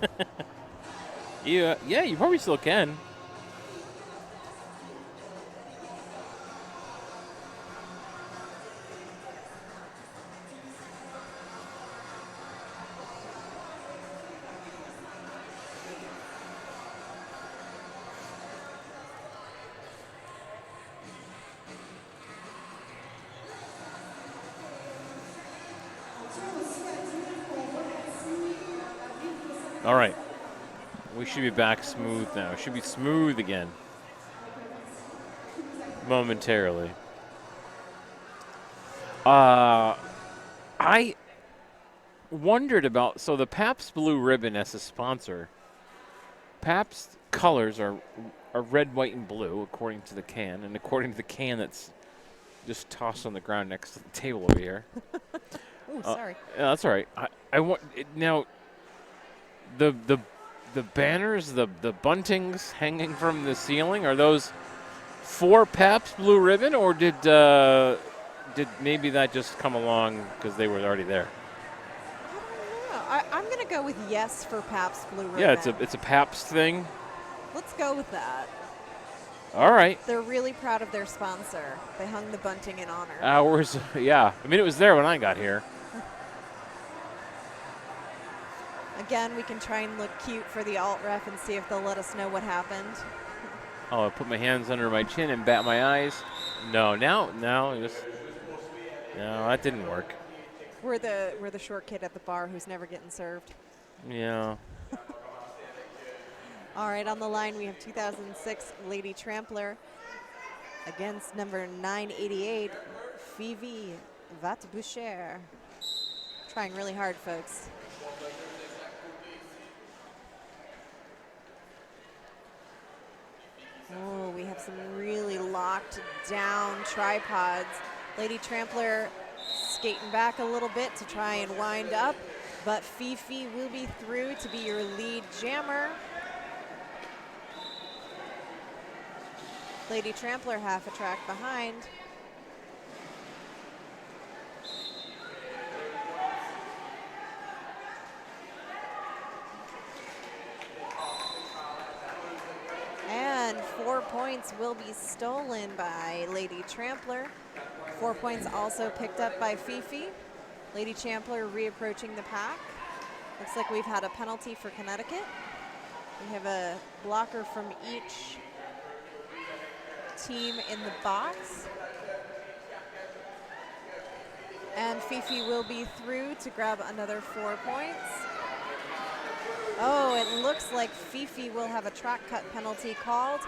Yeah, you probably still can. All right. We should be back smooth now. It should be smooth again. Momentarily. I wondered about, so the Pabst Blue Ribbon as a sponsor, Pabst colors are red, white, and blue, according to the can, and according to the can that's just tossed on the ground next to the table over here. Oh, sorry. Yeah, that's all right. I want now. The banners, the buntings hanging from the ceiling, are those for Pabst Blue Ribbon, or did maybe that just come along because they were already there? I don't know. I'm going to go with yes for Pabst Blue Ribbon. Yeah, it's a Pabst thing. Let's go with that. All right. They're really proud of their sponsor. They hung the bunting in honor. Ours, yeah. I mean, it was there when I got here. Again, we can try and look cute for the alt ref and see if they'll let us know what happened. Oh, I put my hands under my chin and bat my eyes. No, no, that didn't work. We're the short kid at the bar who's never getting served. Yeah. All right, on the line we have 2006 Lady Trampler against number 988, Fifi Vatboucher. Trying really hard, folks. Oh, we have some really locked down tripods. Lady Trampler skating back a little bit to try and wind up, but Fifi will be through to be your lead jammer. Lady Trampler half a track behind. And 4 points will be stolen by Lady Trampler. 4 points also picked up by Fifi. Lady Trampler reapproaching the pack. Looks like we've had a penalty for Connecticut. We have a blocker from each team in the box. And Fifi will be through to grab another 4 points. Oh, it looks like Fifi will have a track cut penalty called,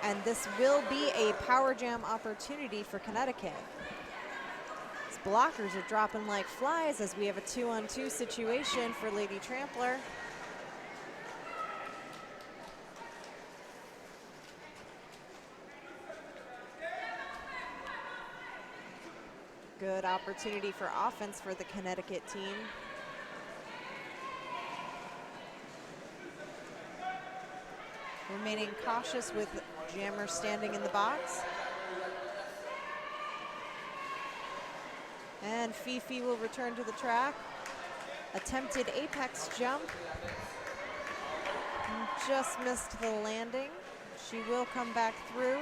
and this will be a power jam opportunity for Connecticut. These blockers are dropping like flies as we have a 2-on-2 situation for Lady Trampler. Good opportunity for offense for the Connecticut team. Remaining cautious with jammers standing in the box. And Fifi will return to the track. Attempted apex jump. Just missed the landing. She will come back through.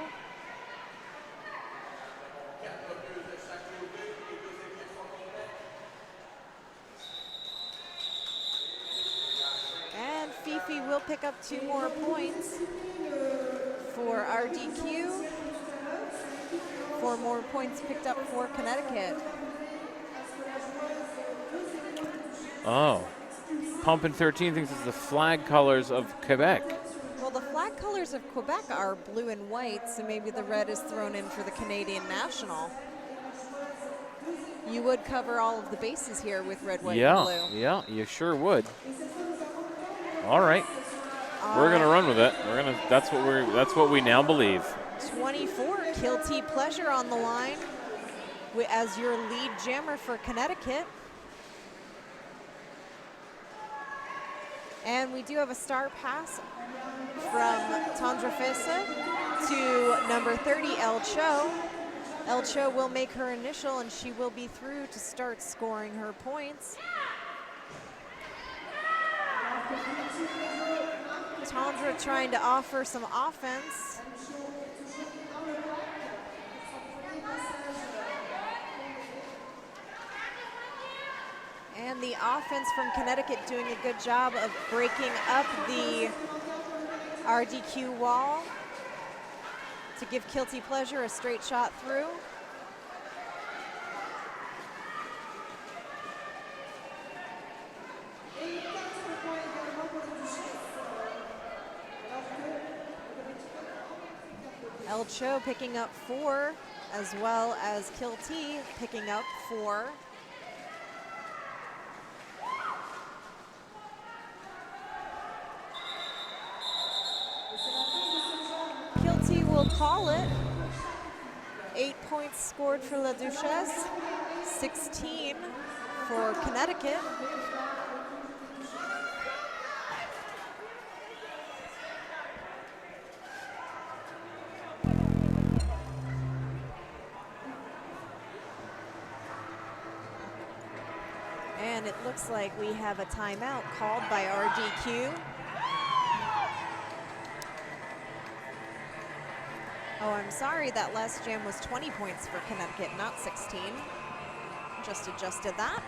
And Fifi will pick up 2 more points for RDQ. 4 more points picked up for Connecticut. Oh. Pumpin' 13 thinks it's the flag colors of Quebec. Well, the flag colors of Quebec are blue and white, so maybe the red is thrown in for the Canadian national. You would cover all of the bases here with red, white, and blue. Yeah, you sure would. All right. We're gonna run with it. That's what we now believe. 24, Kilty Pleasure on the line as your lead jammer for Connecticut. And we do have a star pass from Tandra Fessa to number 30, El Cho. El Cho will make her initial, and she will be through to start scoring her points. Tandra trying to offer some offense. And the offense from Connecticut doing a good job of breaking up the RDQ wall to give Kilty Pleasure a straight shot through. El Cho picking up 4, as well as Kilty picking up 4. Kilty will call it. 8 points scored for La Duchesse, 16 for Connecticut. And it looks like we have a timeout called by RDQ. Oh, I'm sorry, that last jam was 20 points for Connecticut, not 16. Just adjusted that.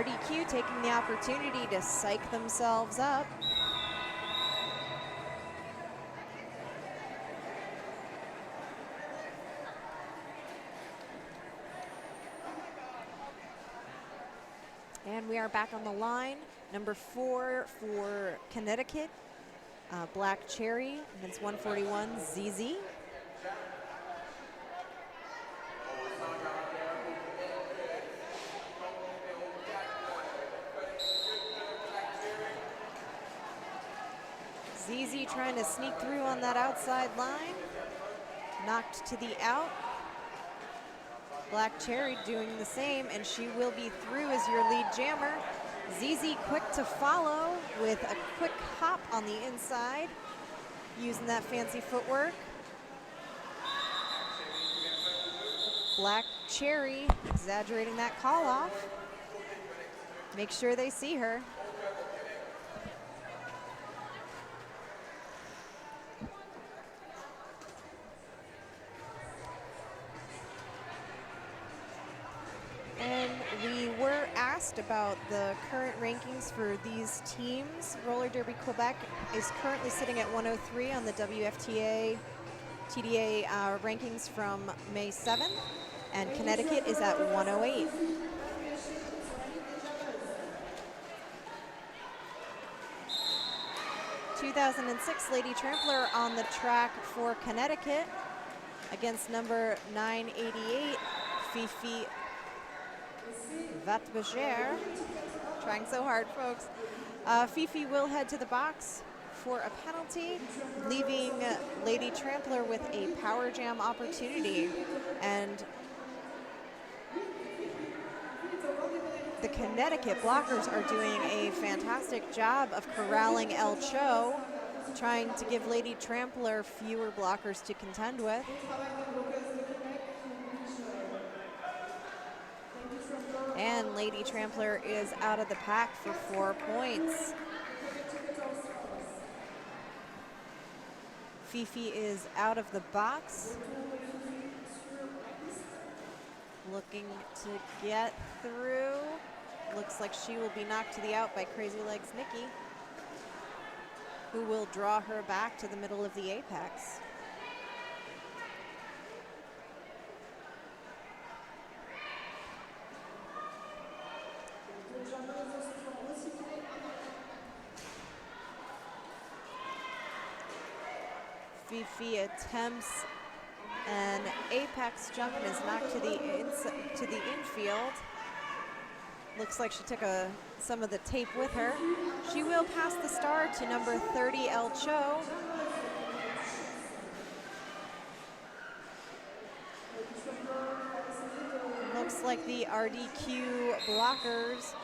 RDQ taking the opportunity to psych themselves up. And we are back on the line. Number 4 for Connecticut, Black Cherry, against 141, ZZ. ZZ trying to sneak through on that outside line. Knocked to the out. Black Cherry doing the same, and she will be through as your lead jammer. ZZ quick to follow with a quick hop on the inside, using that fancy footwork. Black Cherry exaggerating that call off. Make sure they see her. And we were asked about the current rankings for these teams. Roller Derby Quebec is currently sitting at 103 on the WFTA TDA rankings from May 7th, and Connecticut is at 108. (2006) Lady Trampler on the track for Connecticut against number 988, Fifi Vatbecher. Trying so hard, folks. Fifi will head to the box for a penalty, leaving Lady Trampler with a power jam opportunity. And the Connecticut blockers are doing a fantastic job of corralling El Cho, trying to give Lady Trampler fewer blockers to contend with. And Lady Trampler is out of the pack for 4 points. Fifi is out of the box, looking to get through. Looks like she will be knocked to the out by Crazy Legs Nikki, who will draw her back to the middle of the apex. Fifi attempts an apex jump and is knocked to the infield. Looks like she took some of the tape with her. She will pass the star to number 30, El Cho. Looks like the RDQ blockers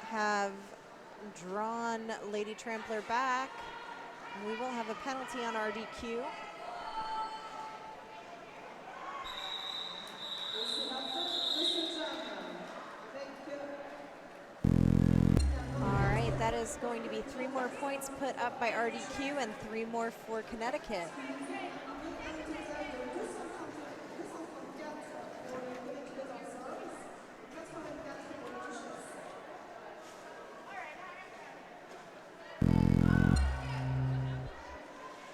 have drawn Lady Trampler back. We will have a penalty on RDQ. All right, that is going to be 3 more points put up by RDQ and 3 more for Connecticut.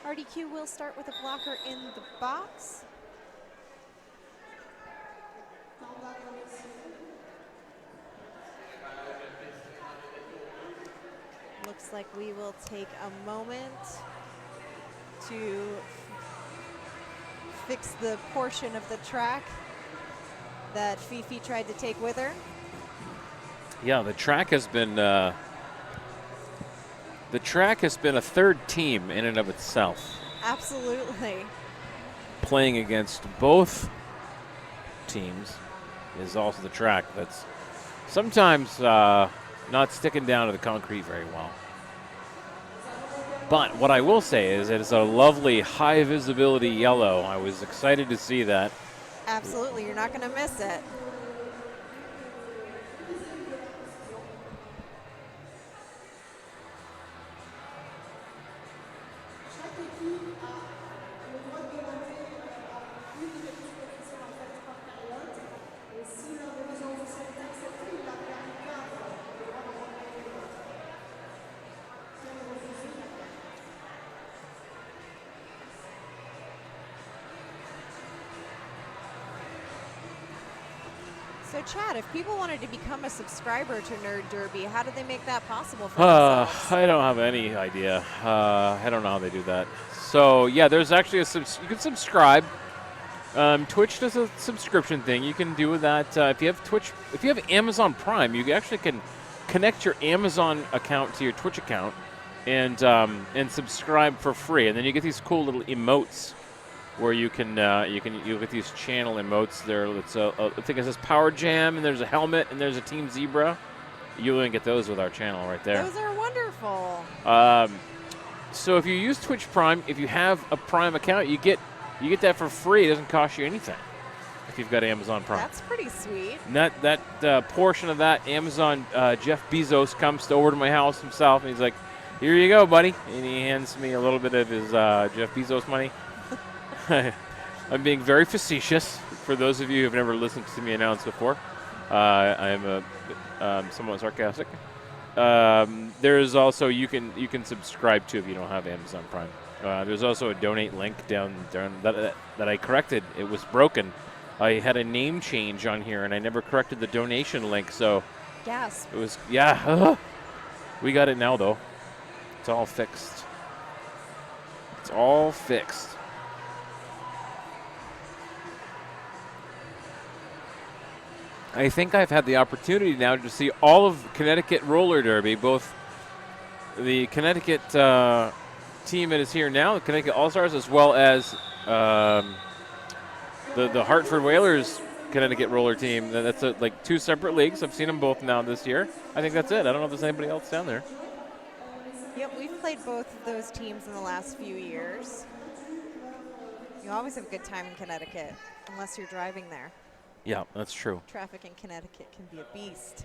RDQ will start with a blocker in the box. Looks like we will take a moment to fix the portion of the track that Fifi tried to take with her. Yeah, the track has been a third team in and of itself. Absolutely. Playing against both teams is also the track that's sometimes not sticking down to the concrete very well. But what I will say is it is a lovely high visibility yellow. I was excited to see that. Absolutely, you're not going to miss it. So, Chad, if people wanted to become a subscriber to Nerd Derby, how do they make that possible for themselves? I don't have any idea. I don't know how they do that. So yeah, there's actually you can subscribe. Twitch does a subscription thing. You can do that if you have Twitch. If you have Amazon Prime, you actually can connect your Amazon account to your Twitch account and subscribe for free. And then you get these cool little emotes where you get these channel emotes. There, I think it says Power Jam, and there's a helmet, and there's a Team Zebra. You won't get those with our channel right there. Those are wonderful. So if you use Twitch Prime, if you have a Prime account, you get that for free. It doesn't cost you anything if you've got Amazon Prime. That's pretty sweet. And that portion of that Amazon, Jeff Bezos comes over to my house himself, and he's like, "Here you go, buddy," and he hands me a little bit of his Jeff Bezos money. I'm being very facetious. For those of you who have never listened to me announce before, I am somewhat sarcastic. There's also you can subscribe to if you don't have Amazon Prime. There's also a donate link down that I corrected. It was broken. I had a name change on here, and I never corrected the donation link. So yes, it was we got it now though. It's all fixed. It's all fixed. I think I've had the opportunity now to see all of Connecticut Roller Derby, both the Connecticut team that is here now, the Connecticut All-Stars, as well as the Hartford Whalers Connecticut Roller team. That's like two separate leagues. I've seen them both now this year. I think that's it. I don't know if there's anybody else down there. Yep, we've played both of those teams in the last few years. You always have a good time in Connecticut, unless you're driving there. Yeah, that's true. Traffic in Connecticut can be a beast.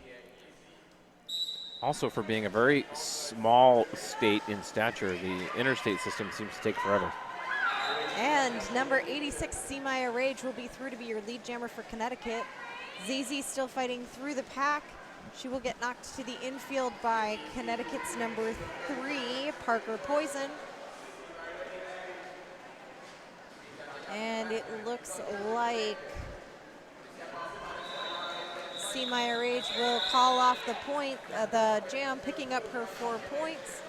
Also, for being a very small state in stature, the interstate system seems to take forever. And number 86, Seemaya Rage, will be through to be your lead jammer for Connecticut. ZZ still fighting through the pack. She will get knocked to the infield by Connecticut's number 3, Parker Poison. And it looks like Seemaya Rage will call off the jam, picking up her 4 points.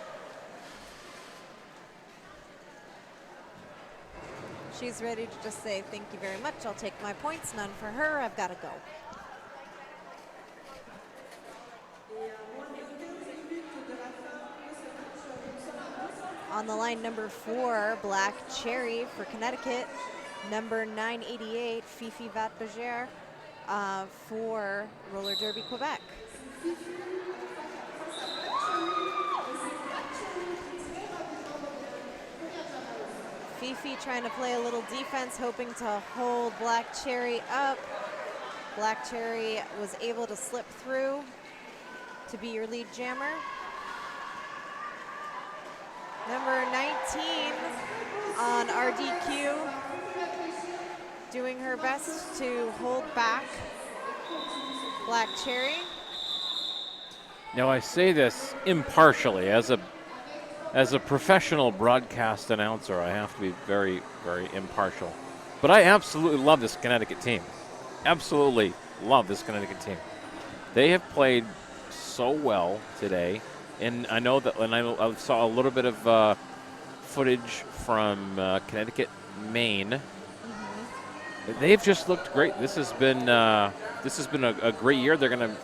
She's ready to just say, "Thank you very much, I'll take my points, none for her, I've got to go." On the line, number 4, Black Cherry for Connecticut. Number 988, Fifi Vatbagère for Roller Derby Quebec. Fifi trying to play a little defense, hoping to hold Black Cherry up. Black Cherry was able to slip through to be your lead jammer. Number 19 on RDQ, doing her best to hold back Black Cherry. Now I say this impartially. As a professional broadcast announcer, I have to be very, very impartial. But I absolutely love this Connecticut team. Absolutely love this Connecticut team. They have played so well today. And I know that, and I saw a little bit of footage from Connecticut, Maine. Mm-hmm. They've just looked great. This has been a great year. They're going to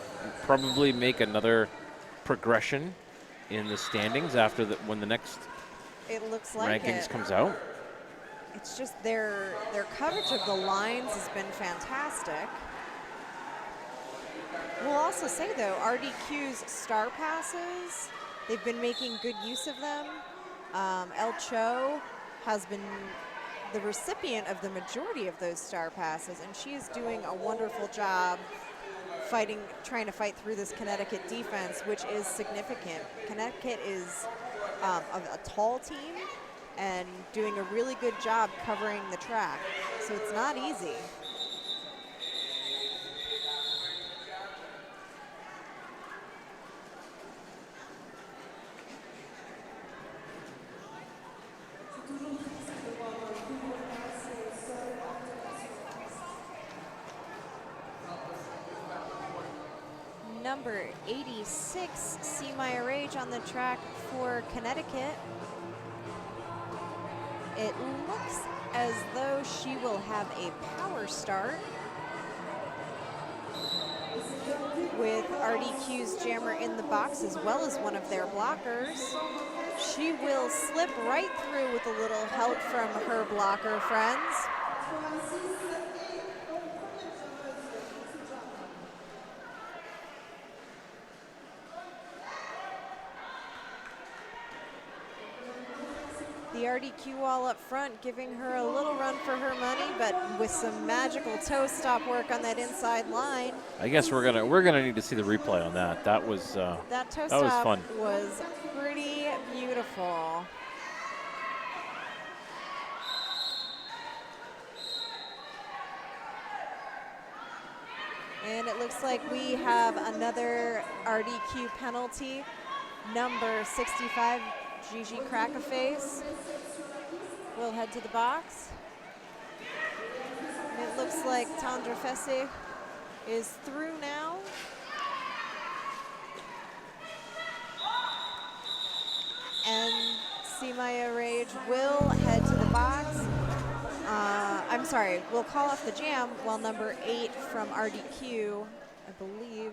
probably make another progression in the standings after when the next rankings comes out. It's just their coverage of the lines has been fantastic. We'll also say, though, RDQ's star passes, they've been making good use of them. El Cho has been the recipient of the majority of those star passes, and she is doing a wonderful job trying to fight through this Connecticut defense, which is significant. Connecticut is a tall team and doing a really good job covering the track, so it's not easy. number 86, See My Rage, on the track for Connecticut. It looks as though she will have a power start with RDQ's jammer in the box as well as one of their blockers. She will slip right through with a little help from her blocker friends. The RDQ wall up front giving her a little run for her money, but with some magical toe stop work on that inside line. I guess we're gonna need to see the replay on that. That was that toe that was stop fun. was pretty beautiful. And it looks like we have another RDQ penalty. Number 65, Gigi Crackaface will head to the box. And it looks like Tandra Fessy is through now. And Simaya Rage will head to the box. I'm sorry, we'll call off the jam while number 8 from RDQ, I believe,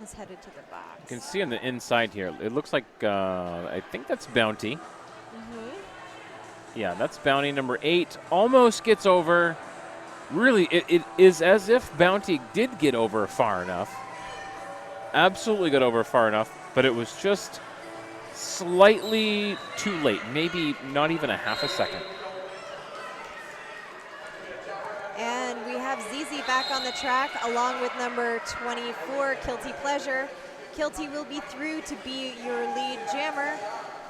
has headed to the box. You can see on the inside here, it looks like, I think that's Bounty. Yeah, that's Bounty. Number 8 almost gets over. Really, it is as if Bounty did get over far enough. Absolutely got over far enough, but it was just slightly too late. Maybe not even a half a second. And we have Zizi back on the track along with number 24, Kilty Pleasure. Kilty will be through to be your lead jammer.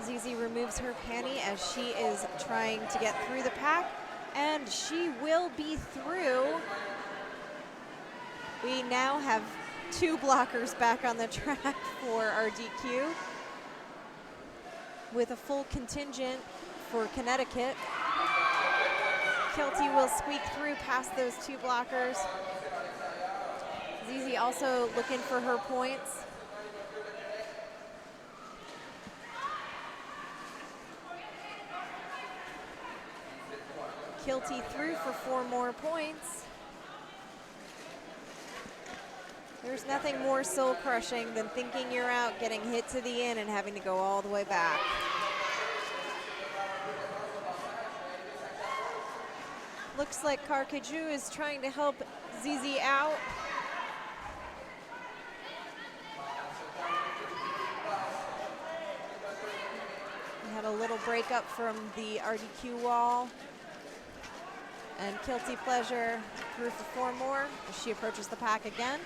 Zizi removes her panty as she is trying to get through the pack, and she will be through. We now have 2 blockers back on the track for RDQ with a full contingent for Connecticut. Kilty will squeak through past those 2 blockers. Zizi also looking for her points. Kilty through for 4 more points. There's nothing more soul crushing than thinking you're out, getting hit to the end, and having to go all the way back. Looks like Carcaju is trying to help Zizi out. We had a little breakup from the RDQ wall. And Kilty Pleasure through for 4 more as she approaches the pack again.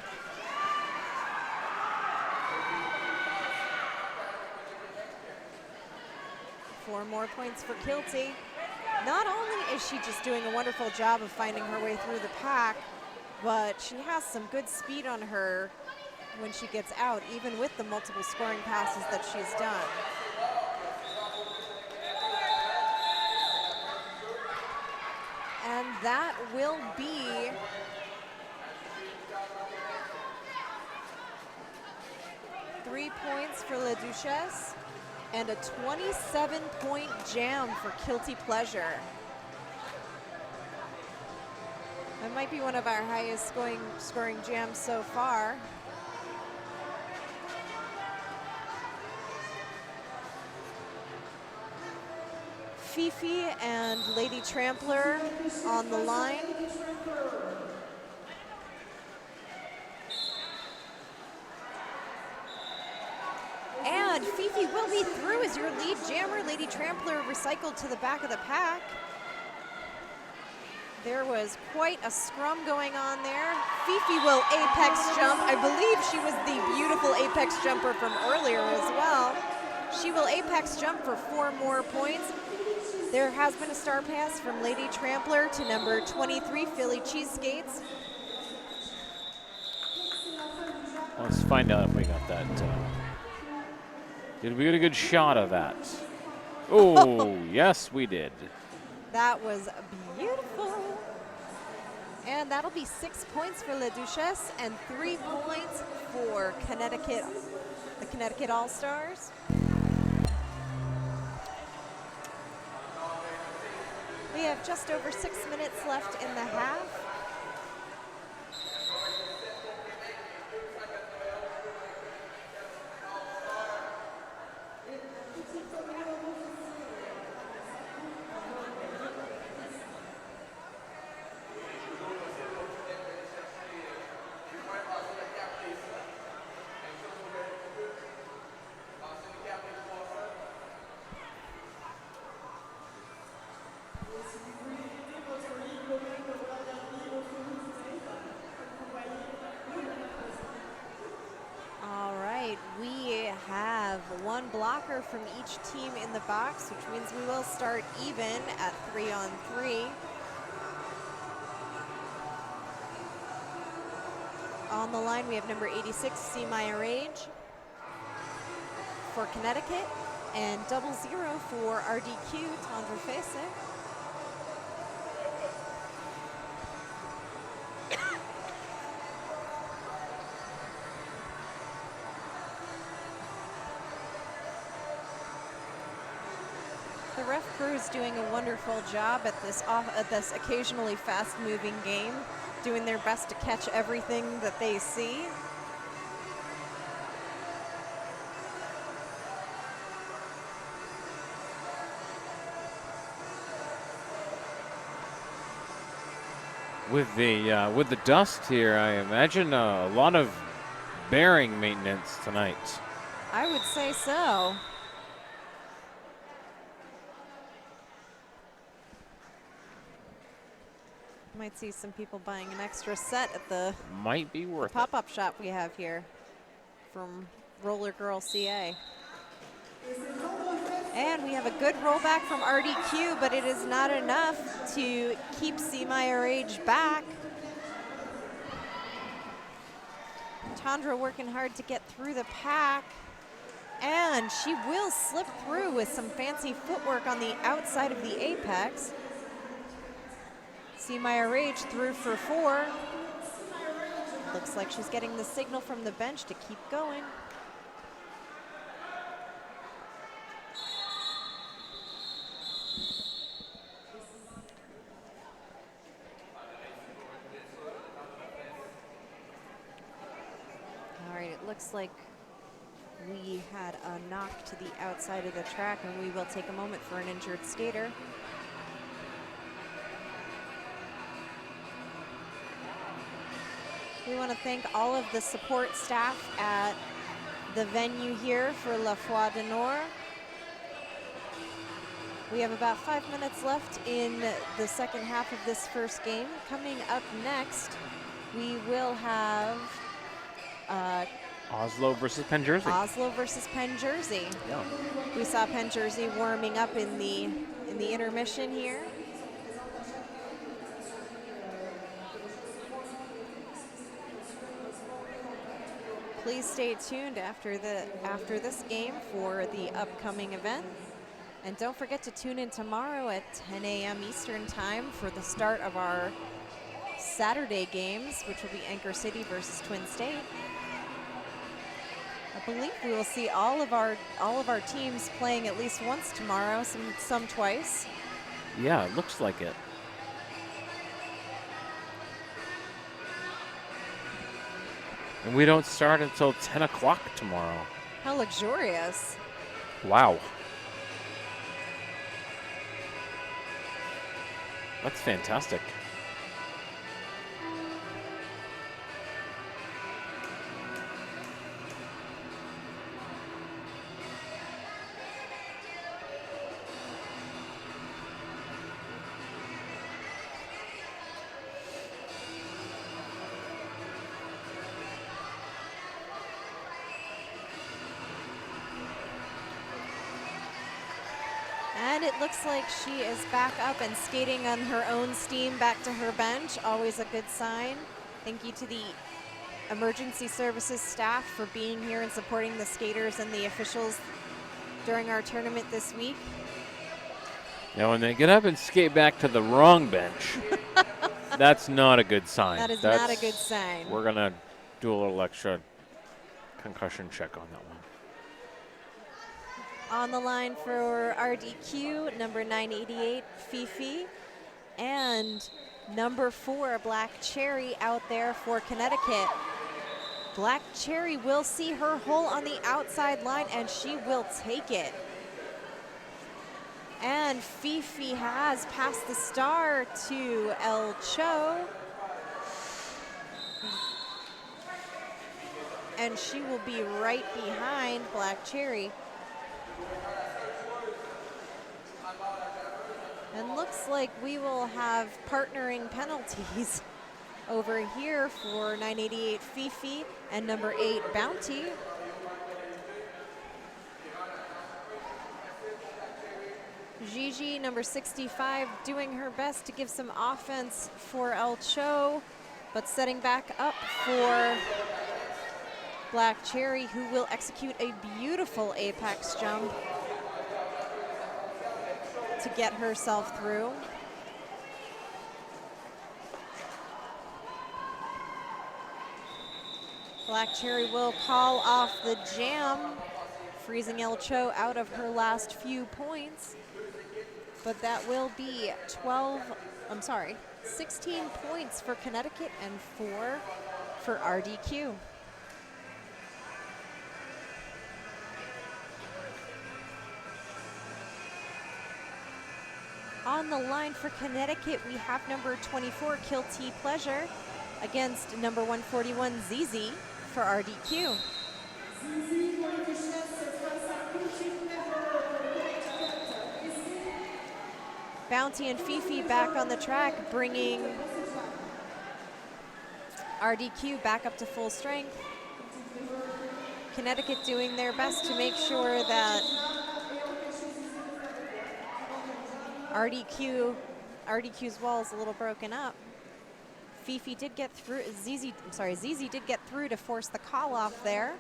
Four more points for Kilty. Not only is she just doing a wonderful job of finding her way through the pack, but she has some good speed on her when she gets out, even with the multiple scoring passes that she's done. And that will be three points for La Duchesse and a 27-point jam for Kilty Pleasure. That might be one of our highest scoring jams so far. Fifi and Lady Trampler on the line. And Fifi will be through as your lead jammer. Lady Trampler recycled to the back of the pack. There was quite a scrum going on there. Fifi will apex jump. I believe she was the beautiful apex jumper from earlier as well. She will apex jump for 4 more points. There has been a star pass from Lady Trampler to number 23, Philly Cheeseskates. Let's find out if we got that. Did we get a good shot of that? Oh, yes, we did. That was beautiful. And that'll be 6 points for Les Duchesses and 3 points for Connecticut, the Connecticut All-Stars. We have just over 6 minutes left in the half. One blocker from each team in the box, which means we will start even at 3-on-3. On the line, we have number 86, Seemaya Rage for Connecticut, and 00 for RDQ, Tandra Fese. The ref crew is doing a wonderful job at this occasionally fast-moving game, doing their best to catch everything that they see. With the dust here, I imagine a lot of bearing maintenance tonight. I would say so. Might see some people buying an extra set at the might be worth pop-up shop we have here from Roller Girl CA. And we have a good rollback from RDQ, but it is not enough to keep Seemaya Rage back. Tandra working hard to get through the pack, and she will slip through with some fancy footwork on the outside of the apex. Seemaya Rage through for 4. Looks like she's getting the signal from the bench to keep going. All right, it looks like we had a knock to the outside of the track, and we will take a moment for an injured skater. We want to thank all of the support staff at the venue here for La Foire du Nord. We have about 5 minutes left in the second half of this first game. Coming up next, we will have Oslo versus Penn Jersey. Oslo versus Penn Jersey. Yeah. We saw Penn Jersey warming up in the intermission here. Please stay tuned after this game for the upcoming event. And don't forget to tune in tomorrow at 10 a.m. Eastern time for the start of our Saturday games, which will be Anchor City versus Twin State. I believe we will see all of our teams playing at least once tomorrow, some twice. Yeah, it looks like it. And we don't start until 10 o'clock tomorrow. How luxurious. Wow. That's fantastic. And it looks like she is back up and skating on her own steam back to her bench. Always a good sign. Thank you to the emergency services staff for being here and supporting the skaters and the officials during our tournament this week. Now, when they get up and skate back to the wrong bench, That's not a good sign. That is not a good sign. We're going to do a little extra concussion check on that one. On the line for RDQ, number 988, Fifi, and number 4, Black Cherry out there for Connecticut. Black Cherry will see her hole on the outside line, and she will take it. And Fifi has passed the star to El Cho. And she will be right behind Black Cherry. And looks like we will have partnering penalties over here for 988 Fifi and number 8 Bounty. Gigi, number 65, doing her best to give some offense for El Cho, but setting back up for Black Cherry, who will execute a beautiful apex jump to get herself through. Black Cherry will call off the jam, freezing El Cho out of her last few points. But that will be 16 points for Connecticut and 4 for RDQ. On the line for Connecticut, we have number 24, Kilty Pleasure, against number 141, ZZ for RDQ. Bounty and Fifi back on the track, bringing RDQ back up to full strength. Connecticut doing their best to make sure that RDQ's wall is a little broken up. Fifi did get through, ZZ did get through to force the call off there.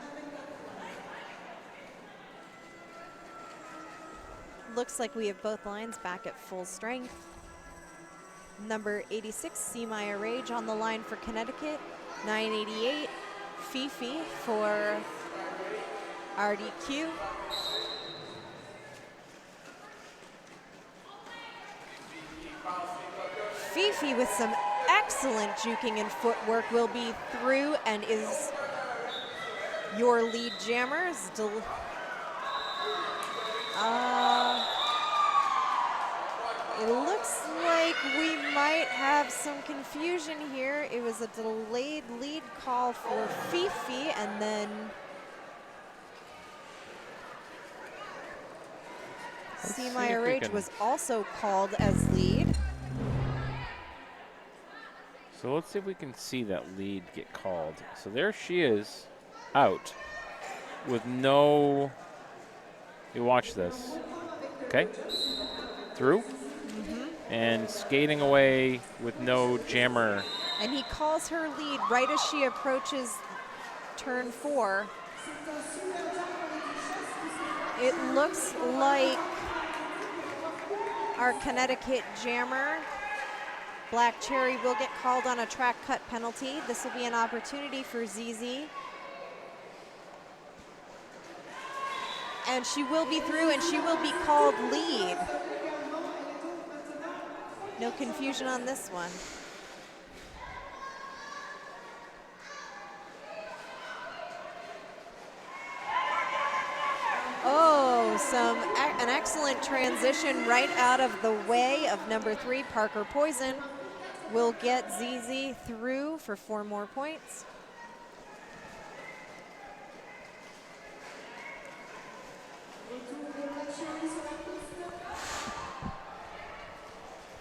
Looks like we have both lines back at full strength. Number 86, C. Maya Rage on the line for Connecticut. 988, Fifi for RDQ. Fifi with some excellent juking and footwork will be through and is your lead jammers. It looks like we might have some confusion here. It was a delayed lead call for Fifi, and then C. Maya Rage was also called as lead. So let's see if we can see that lead get called. So there she is, out, with no, you watch this, okay? Through, and skating away with no jammer. And he calls her lead right as she approaches turn 4. It looks like our Connecticut jammer, Black Cherry, will get called on a track cut penalty. This will be an opportunity for ZZ. And she will be through, and she will be called lead. No confusion on this one. Oh, an excellent transition right out of the way of number 3, Parker Poison. Will get ZZ through for 4 more points.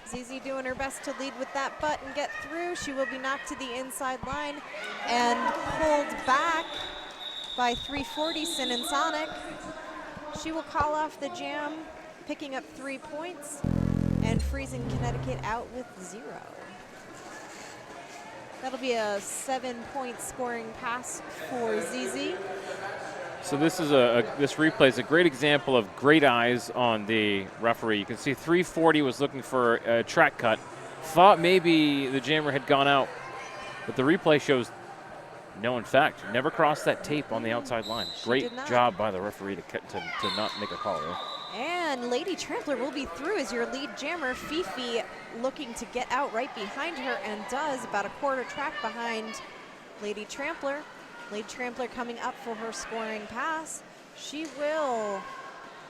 ZZ doing her best to lead with that butt and get through. She will be knocked to the inside line and pulled back by 340 Sin and Sonic. She will call off the jam, picking up 3 points and freezing Connecticut out with 0. That'll be a 7-point scoring pass for ZZ. So this is this replay is a great example of great eyes on the referee. You can see 340 was looking for a track cut, thought maybe the jammer had gone out, but the replay shows no, in fact, never crossed that tape on the outside line. Great job by the referee to not make a call. Right? And Lady Trampler will be through as your lead jammer. Fifi looking to get out right behind her and does, about a quarter track behind Lady Trampler. Lady Trampler coming up for her scoring pass. She will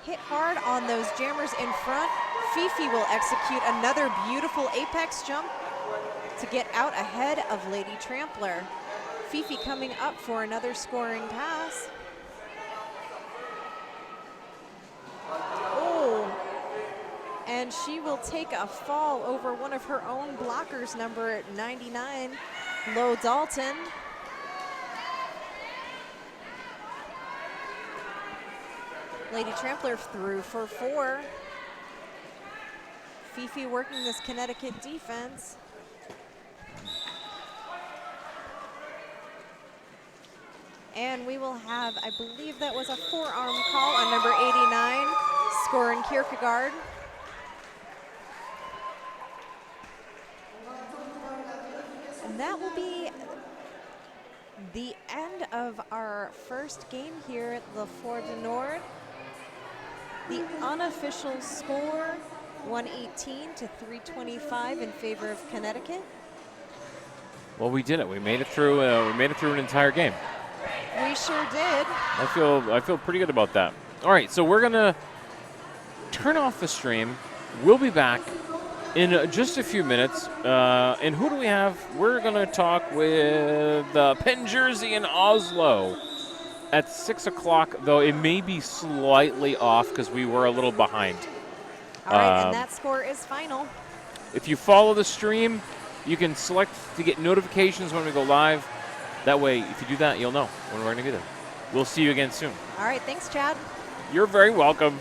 hit hard on those jammers in front. Fifi will execute another beautiful apex jump to get out ahead of Lady Trampler. Fifi coming up for another scoring pass. Oh, and she will take a fall over one of her own blockers, number 99, Lo Dalton. Lady Trampler through for 4. Fifi working this Connecticut defense. And we will have, I believe that was a forearm call on number 89, scoring Kierkegaard. And that will be the end of our first game here at the Foire du Nord. The unofficial score, 118 to 325 in favor of Connecticut. Well, we did it. We made it through. We made it through an entire game. We sure did. I feel pretty good about that. All right, so we're gonna turn off the stream. We'll be back in just a few minutes. And who do we have? We're gonna talk with Penn Jersey in Oslo at 6 o'clock. Though it may be slightly off because we were a little behind. All right, and that score is final. If you follow the stream, you can select to get notifications when we go live. That way, if you do that, you'll know when we're going to be there. We'll see you again soon. All right, thanks, Chad. You're very welcome.